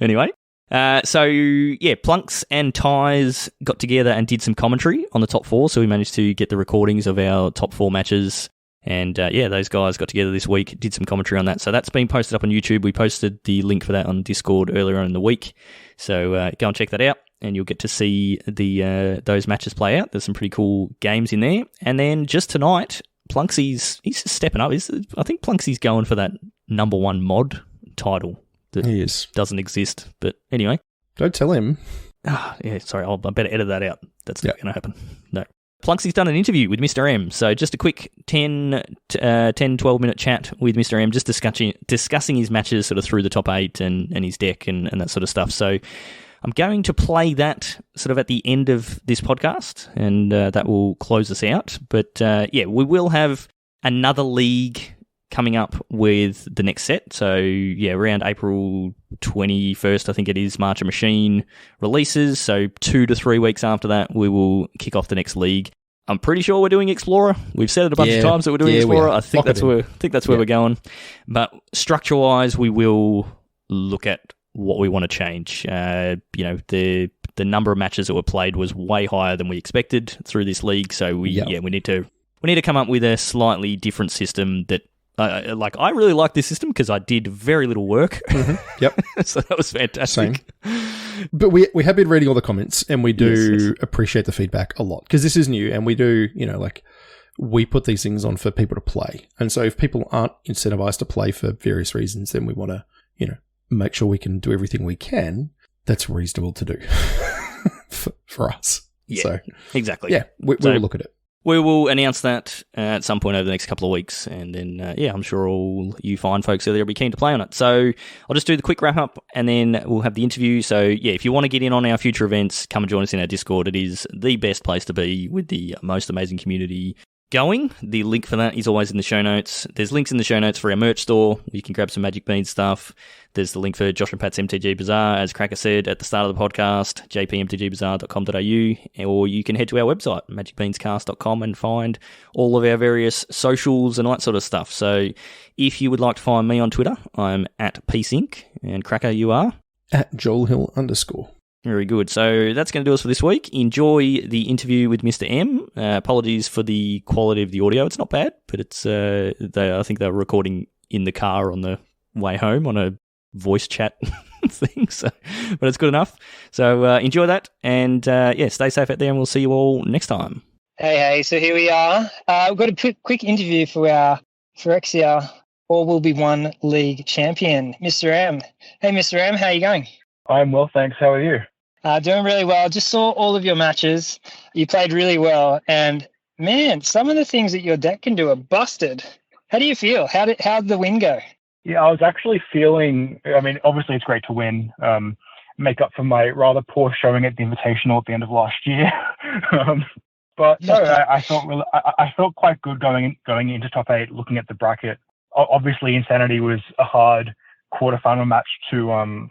anyway. Plunks and Ties got together and did some commentary on the top 4. So we managed to get the recordings of our top 4 matches. And those guys got together this week, did some commentary on that. So that's been posted up on YouTube. We posted the link for that on Discord earlier on in the week. So go and check that out, and you'll get to see those matches play out. There's some pretty cool games in there. And then just tonight, Plunksy's he's stepping up. I think Plunksy's going for that number 1 mod title that he is. Doesn't exist. But anyway. Don't tell him. Sorry, I better edit that out. That's not going to happen. No. Plunksy's done an interview with Mr. M, so just a quick 12-minute chat with Mr. M, just discussing his matches sort of through the top 8 and his deck and that sort of stuff. So I'm going to play that sort of at the end of this podcast, and that will close us out. But we will have another league coming up with the next set. So around April 21st, I think it is, March of Machine releases. So 2 to 3 weeks after that, we will kick off the next league. I'm pretty sure we're doing Explorer. We've said it a bunch of times that we're doing Explorer. I think that's where we're going. But structure-wise, we will look at what we want to change. The number of matches that were played was way higher than we expected through this league. So we need to come up with a slightly different system that. I really like this system because I did very little work. Mm-hmm. Yep. So that was fantastic. Same. But we have been reading all the comments, and we do appreciate the feedback a lot because this is new, and we do, we put these things on for people to play. And so if people aren't incentivized to play for various reasons, then we want to, make sure we can do everything we can that's reasonable to do for us. Yeah, so, exactly. Yeah, we will look at it. We will announce that at some point over the next couple of weeks, and then, I'm sure all you fine folks out there will be keen to play on it. So I'll just do the quick wrap-up, and then we'll have the interview. So, if you want to get in on our future events, come and join us in our Discord. It is the best place to be with the most amazing community going. The link for that is always in the show notes. There's links in the show notes for our merch store. You can grab some Magic Beans stuff. There's the link for Josh and Pat's MTG Bazaar, as Cracker said at the start of the podcast, jpmtgbazaar.com.au, or you can head to our website, magicbeanscast.com, and find all of our various socials and all that sort of stuff. So if you would like to find me on Twitter, I'm at PeaceInc, and Cracker, you are? At JoelHill_. Very good. So that's going to do us for this week. Enjoy the interview with Mr. M. Apologies for the quality of the audio. It's not bad, but it's I think they were recording in the car on the way home on a voice chat thing. So, but it's good enough. So enjoy that, and stay safe out there, and we'll see you all next time. Hey, so here we are. We've got a quick interview for our Phyrexia All Will Be One League champion, Mr. M. Hey, Mr. M, how are you going? I'm well, thanks. How are you? Doing really well. Just saw all of your matches. You played really well. And, man, some of the things that your deck can do are busted. How do you feel? How'd the win go? Yeah, I was actually feeling, obviously it's great to win, make up for my rather poor showing at the Invitational at the end of last year. But no, I felt quite good going into top 8, looking at the bracket. Obviously, Insanity was a hard quarterfinal match to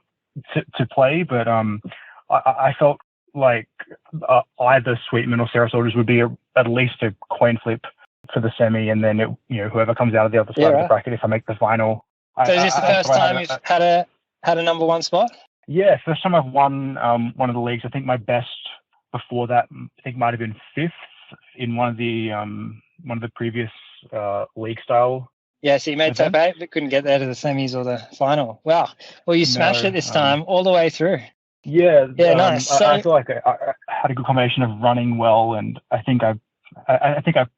play, but I felt like either Sweetman or Sarah Soldiers would be at least a coin flip for the semi, and then whoever comes out of the other side of the bracket if I make the final. So is this the first time you've had a number 1 spot? Yeah, first time I've won one of the leagues. I think my best before that might have been 5th in one of the previous league style. Yeah, so you made top 8, but couldn't get there to the semis or the final. Wow. Well, you smashed it this time all the way through. Yeah, nice. I feel like I had a good combination of running well, and I think I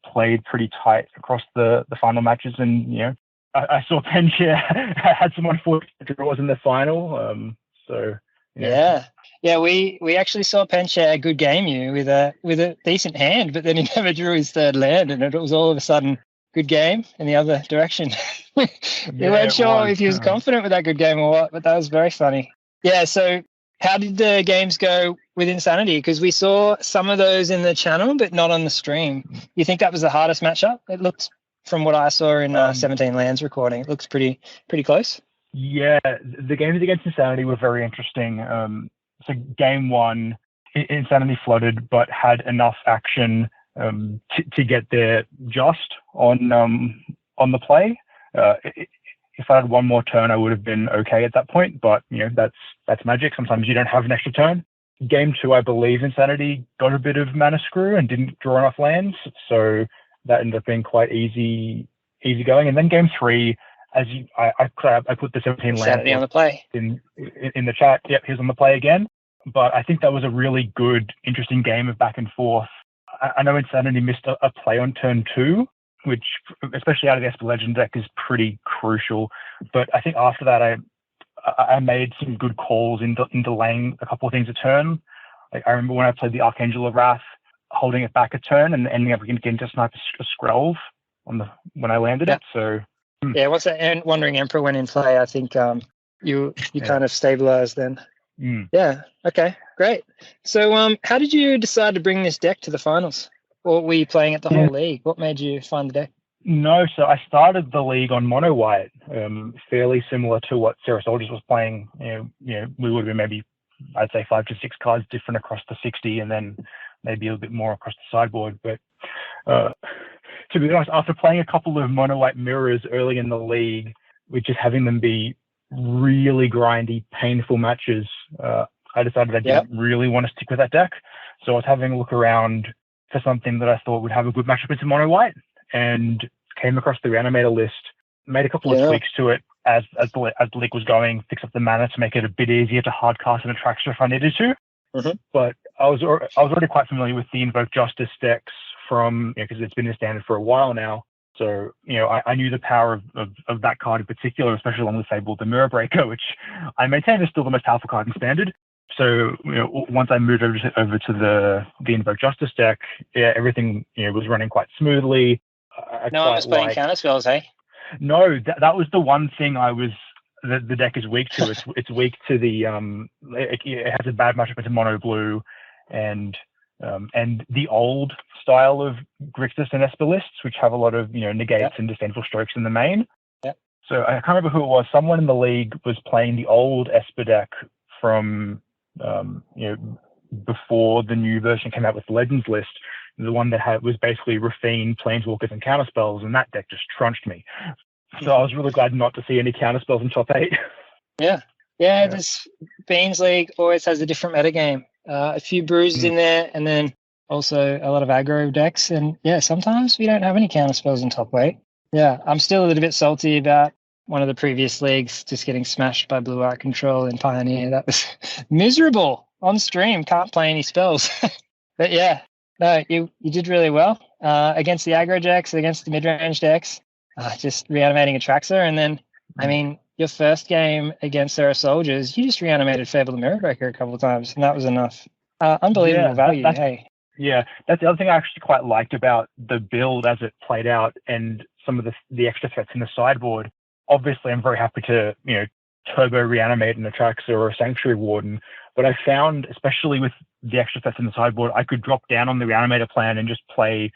played pretty tight across the final matches, and I saw Penchair had some unfortunate draws in the final. So Yeah. We actually saw Penshare good game you with a decent hand, but then he never drew his third land, and it was all of a sudden good game in the other direction. We weren't sure if he was confident with that good game or what, but that was very funny. Yeah. So how did the games go with Insanity? Because we saw some of those in the channel, but not on the stream. You think that was the hardest matchup? It looked, from what I saw in 17 Lands recording, it looks pretty close. Yeah, the games against Insanity were very interesting. So game one, Insanity flooded, but had enough action to get there just on the play. If I had one more turn, I would have been okay at that point. But that's Magic. Sometimes you don't have an extra turn. Game two, I believe Insanity got a bit of mana screw and didn't draw enough lands, so that ended up being quite easy going. And then game three, I put the 17 Insanity on the play in the chat. Yep, he's on the play again. But I think that was a really good, interesting game of back and forth. I know Insanity missed a play on turn two, which, especially out of the Esper Legend deck, is pretty crucial. But I think after that, I made some good calls into laying a couple of things a turn. Like, I remember when I played the Archangel of Wrath, holding it back a turn and ending up getting to snipe a Skrelv when I landed it. So yeah, once that Wandering Emperor went in play, I think you kind of stabilized then. Yeah. Okay. Great. So how did you decide to bring this deck to the finals? Or were you playing it the whole league? What made you find the deck? No, so I started the league on mono white, fairly similar to what Sarah Soldiers was playing. We would have been maybe, I'd say, 5 to 6 cards different across the 60, and then maybe a little bit more across the sideboard. But to be honest, after playing a couple of mono white mirrors early in the league, with just having them be really grindy, painful matches, I decided I didn't really want to stick with that deck. So I was having a look around for something that I thought would have a good matchup into mono white, and came across the Reanimator list, made a couple of tweaks to it as the league was going, fix up the mana to make it a bit easier to hardcast an Attraction if I needed to. But I was already quite familiar with the Invoke Justice decks from, because it's been a standard for a while now. So, I knew the power of that card in particular, especially along with Fable the Mirror Breaker, which I maintain is still the most powerful card in standard. So, once I moved over to the Invoke Justice deck, everything, was running quite smoothly. I was playing counter spells, hey? No, that was the one thing the deck is weak to. It's weak to the it has a bad matchup into mono blue, and the old style of Grixis and Esper lists, which have a lot of negates and disdainful strokes in the main. So I can't remember who it was. Someone in the league was playing the old Esper deck from before the new version came out with the Legends list. The one that was basically Rafine, Planeswalkers, and counterspells, and that deck just trunched me. So I was really glad not to see any counterspells in top 8. Yeah. This Beans League always has a different metagame. A few bruises in there, and then also a lot of aggro decks. And sometimes we don't have any counterspells in top 8. Yeah, I'm still a little bit salty about one of the previous leagues just getting smashed by Blue Art Control in Pioneer. That was miserable on stream. Can't play any spells. But no, you did really well against the aggro decks, against the mid-range decks, just reanimating Atraxa. And then, your first game against Sarah Soldiers, you just reanimated Fable the Mirror Breaker a couple of times, and that was enough. Unbelievable value, hey. Yeah, that's the other thing I actually quite liked about the build as it played out, and some of the extra threats in the sideboard. Obviously, I'm very happy to, turbo reanimate an Atraxa or a Sanctuary Warden, but I found, especially with the extra threats in the sideboard, I could drop down on the reanimator plan and just play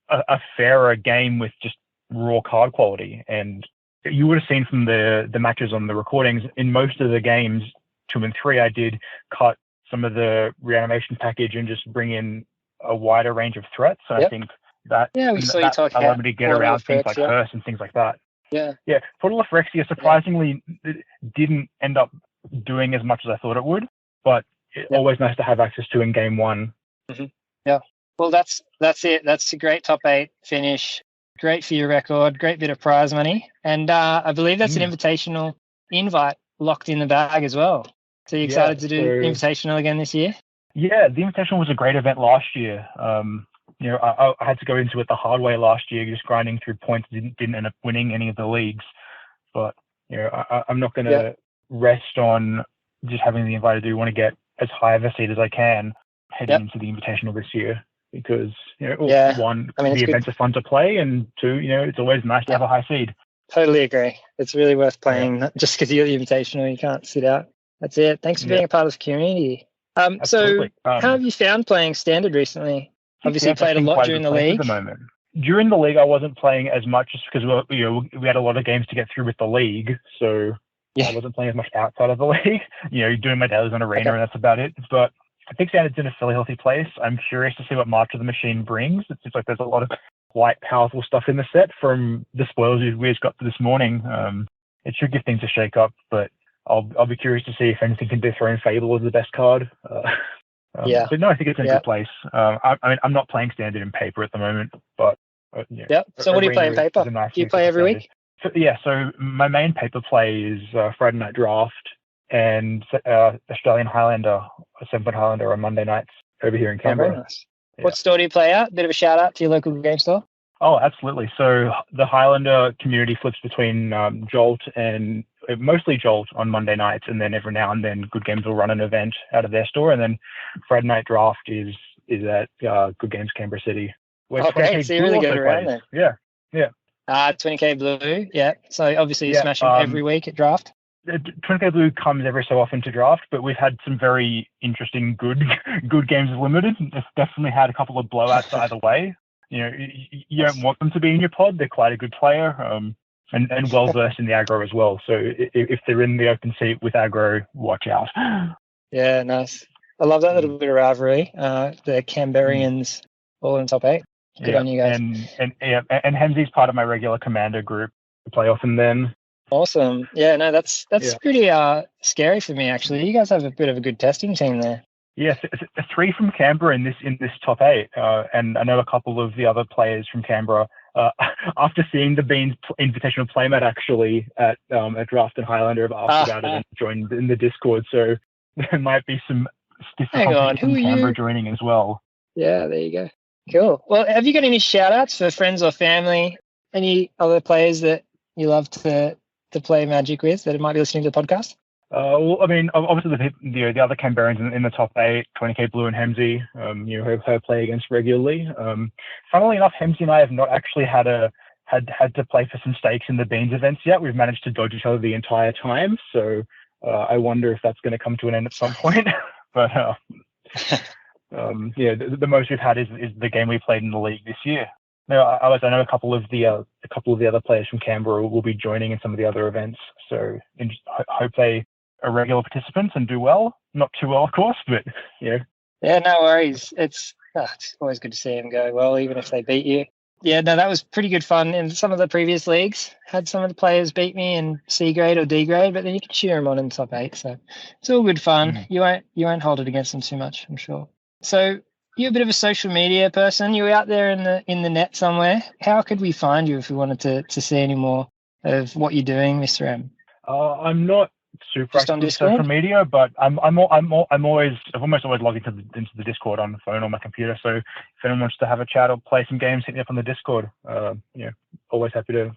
a fairer game with just raw card quality. And you would have seen from the matches on the recordings, in most of the games, 2 and 3, I did cut some of the reanimation package and just bring in a wider range of threats. So I think that allowed me to get around things like Curse and things like that. Yeah. Portal of Phyrexia surprisingly didn't end up doing as much as I thought it would, but always nice to have access to in game 1. Yeah. Well, that's it. That's a great top 8 finish. Great for your record. Great bit of prize money. And I believe that's an invitational invite locked in the bag as well. So you excited to do invitational again this year? Yeah, the invitational was a great event last year. I had to go into it the hard way last year, just grinding through points. Didn't end up winning any of the leagues, but I'm not going to rest on just having the invite, I do want to get as high of a seed as I can heading into the Invitational this year, because one, I mean, the events are fun to play, and two, it's always nice to have a high seed. Totally agree. It's really worth playing, not just because you're the Invitational, you can't sit out. That's it. Thanks for being a part of the community. So how have you found playing Standard recently? Obviously, you played a lot during the league. At the moment. During the league, I wasn't playing as much just because we had a lot of games to get through with the league, so I wasn't playing as much outside of the league. Doing my dailies on Arena, and that's about it. But I think Standard's in a fairly healthy place. I'm curious to see what March of the Machine brings. It seems like there's a lot of quite powerful stuff in the set from the spoils we just got this morning. It should give things a shake up, but I'll be curious to see if anything can dethrone Fable as the best card. But no, I think it's in a good place. I mean, I'm not playing Standard in paper at the moment, but So what do you play in paper? Do you play every week? So my main paper play is Friday Night Draft and Australian Highlander, 7-foot Highlander on Monday nights over here in Canberra. Very nice. What store do you play at? Bit of a shout out to your local game store. Oh, absolutely. So the Highlander community flips between Jolt and mostly Jolt on Monday nights, and then every now and then Good Games will run an event out of their store, and then Friday Night Draft is at Good Games Canberra City. Okay, so you really go around then. Yeah. 20K Blue, So obviously you're smashing every week at Draft. 20K Blue comes every so often to Draft, but we've had some very interesting good games limited. It's definitely had a couple of blowouts either way. You don't want them to be in your pod. They're quite a good player, and well versed in the aggro as well. So if they're in the open seat with aggro, watch out. Yeah, nice. I love that little bit of rivalry. The Canberrians all in top 8. Good on you guys. And Hemsy's part of my regular commander group. I play often then. Awesome. Yeah, no, that's pretty scary for me actually. You guys have a bit of a good testing team there. Yes, it's 3 from Canberra in this top 8, and I know a couple of the other players from Canberra. After seeing the Beans Invitational playmat actually at Draft and Highlander, have asked about it and joined in the Discord. So there might be some stiff competition from Canberra joining as well. Yeah, there you go. Cool. Well, have you got any shout outs for friends or family? Any other players that you love to play Magic with that might be listening to the podcast? Well, I mean, obviously the other Canberrans in the top 8, 20K Blue and Hemsy, who I play against regularly. Funnily enough, Hemsy and I have not actually had to play for some stakes in the Beans events yet. We've managed to dodge each other the entire time, so I wonder if that's going to come to an end at some point. But the most we've had is the game we played in the league this year. Now, I know a couple of the other players from Canberra will be joining in some of the other events, so hope they are regular participants and do well. Not too well, of course, but Yeah, no worries. It's always good to see them go well, even if they beat you. Yeah, no, that was pretty good fun. In some of the previous leagues, had some of the players beat me in C grade or D grade, but then you can cheer them on in the top 8. So it's all good fun. You won't hold it against them too much, I'm sure. So you're a bit of a social media person. You're out there in the net somewhere. How could we find you if we wanted to see any more of what you're doing, MisterM? I'm not super active on social media, but I've almost always logged into the Discord on the phone or my computer. So if anyone wants to have a chat or play some games, hit me up on the Discord. Always happy to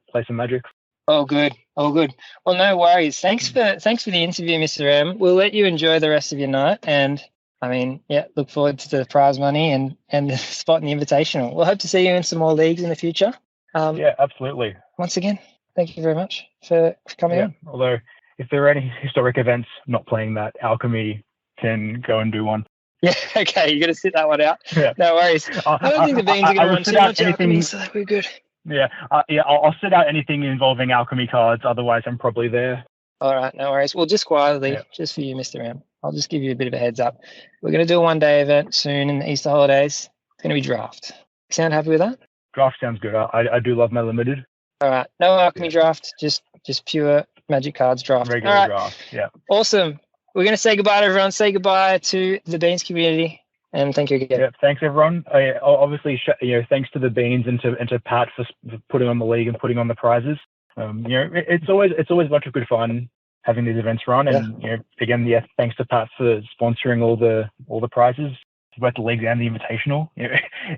play some Magic. Oh, good. Well, no worries. Thanks for the interview, MisterM. We'll let you enjoy the rest of your night, and I mean, look forward to the prize money and the spot in the Invitational. We'll hope to see you in some more leagues in the future. Absolutely. Once again, thank you very much for coming on. Although, if there are any historic events not playing that, Alchemy can go and do one. Yeah, okay, you're going to sit that one out. Yeah. No worries. I don't think the Beans are going to run too much Alchemy, so we're good. I'll sit out anything involving Alchemy cards. Otherwise, I'm probably there. All right, no worries. Well, just quietly, just for you, MisterM, I'll just give you a bit of a heads up. We're going to do a one-day event soon in the Easter holidays. It's going to be Draft. Sound happy with that? Draft sounds good. I do love my limited. All right, no Alchemy Draft, just pure Magic cards draft. Regular draft, yeah. Awesome. We're going to say goodbye to everyone. Say goodbye to the Beans community, and thank you again. Yeah, thanks everyone. Obviously, thanks to the Beans and to Pat for putting on the league and putting on the prizes. It's always a bunch of good fun having these events run, and again, thanks to Pat for sponsoring all the prizes, both the leagues and the Invitational.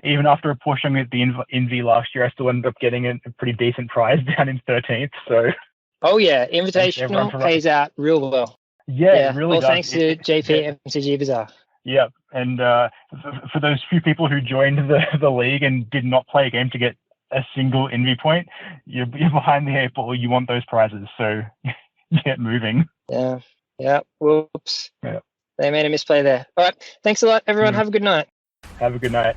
Even after a push on the Invi last year, I still ended up getting a pretty decent prize down in 13th. So. Oh yeah, Invitational pays out real well. Yeah, it really all does. thanks to JP MTG Bazaar. Yep. And for those few people who joined the league and did not play a game to get a single envy point, you're behind the 8 ball. You want those prizes, so get moving. Yeah. Whoops. Yeah. They made a misplay there. All right. Thanks a lot, everyone. Have a good night. Have a good night.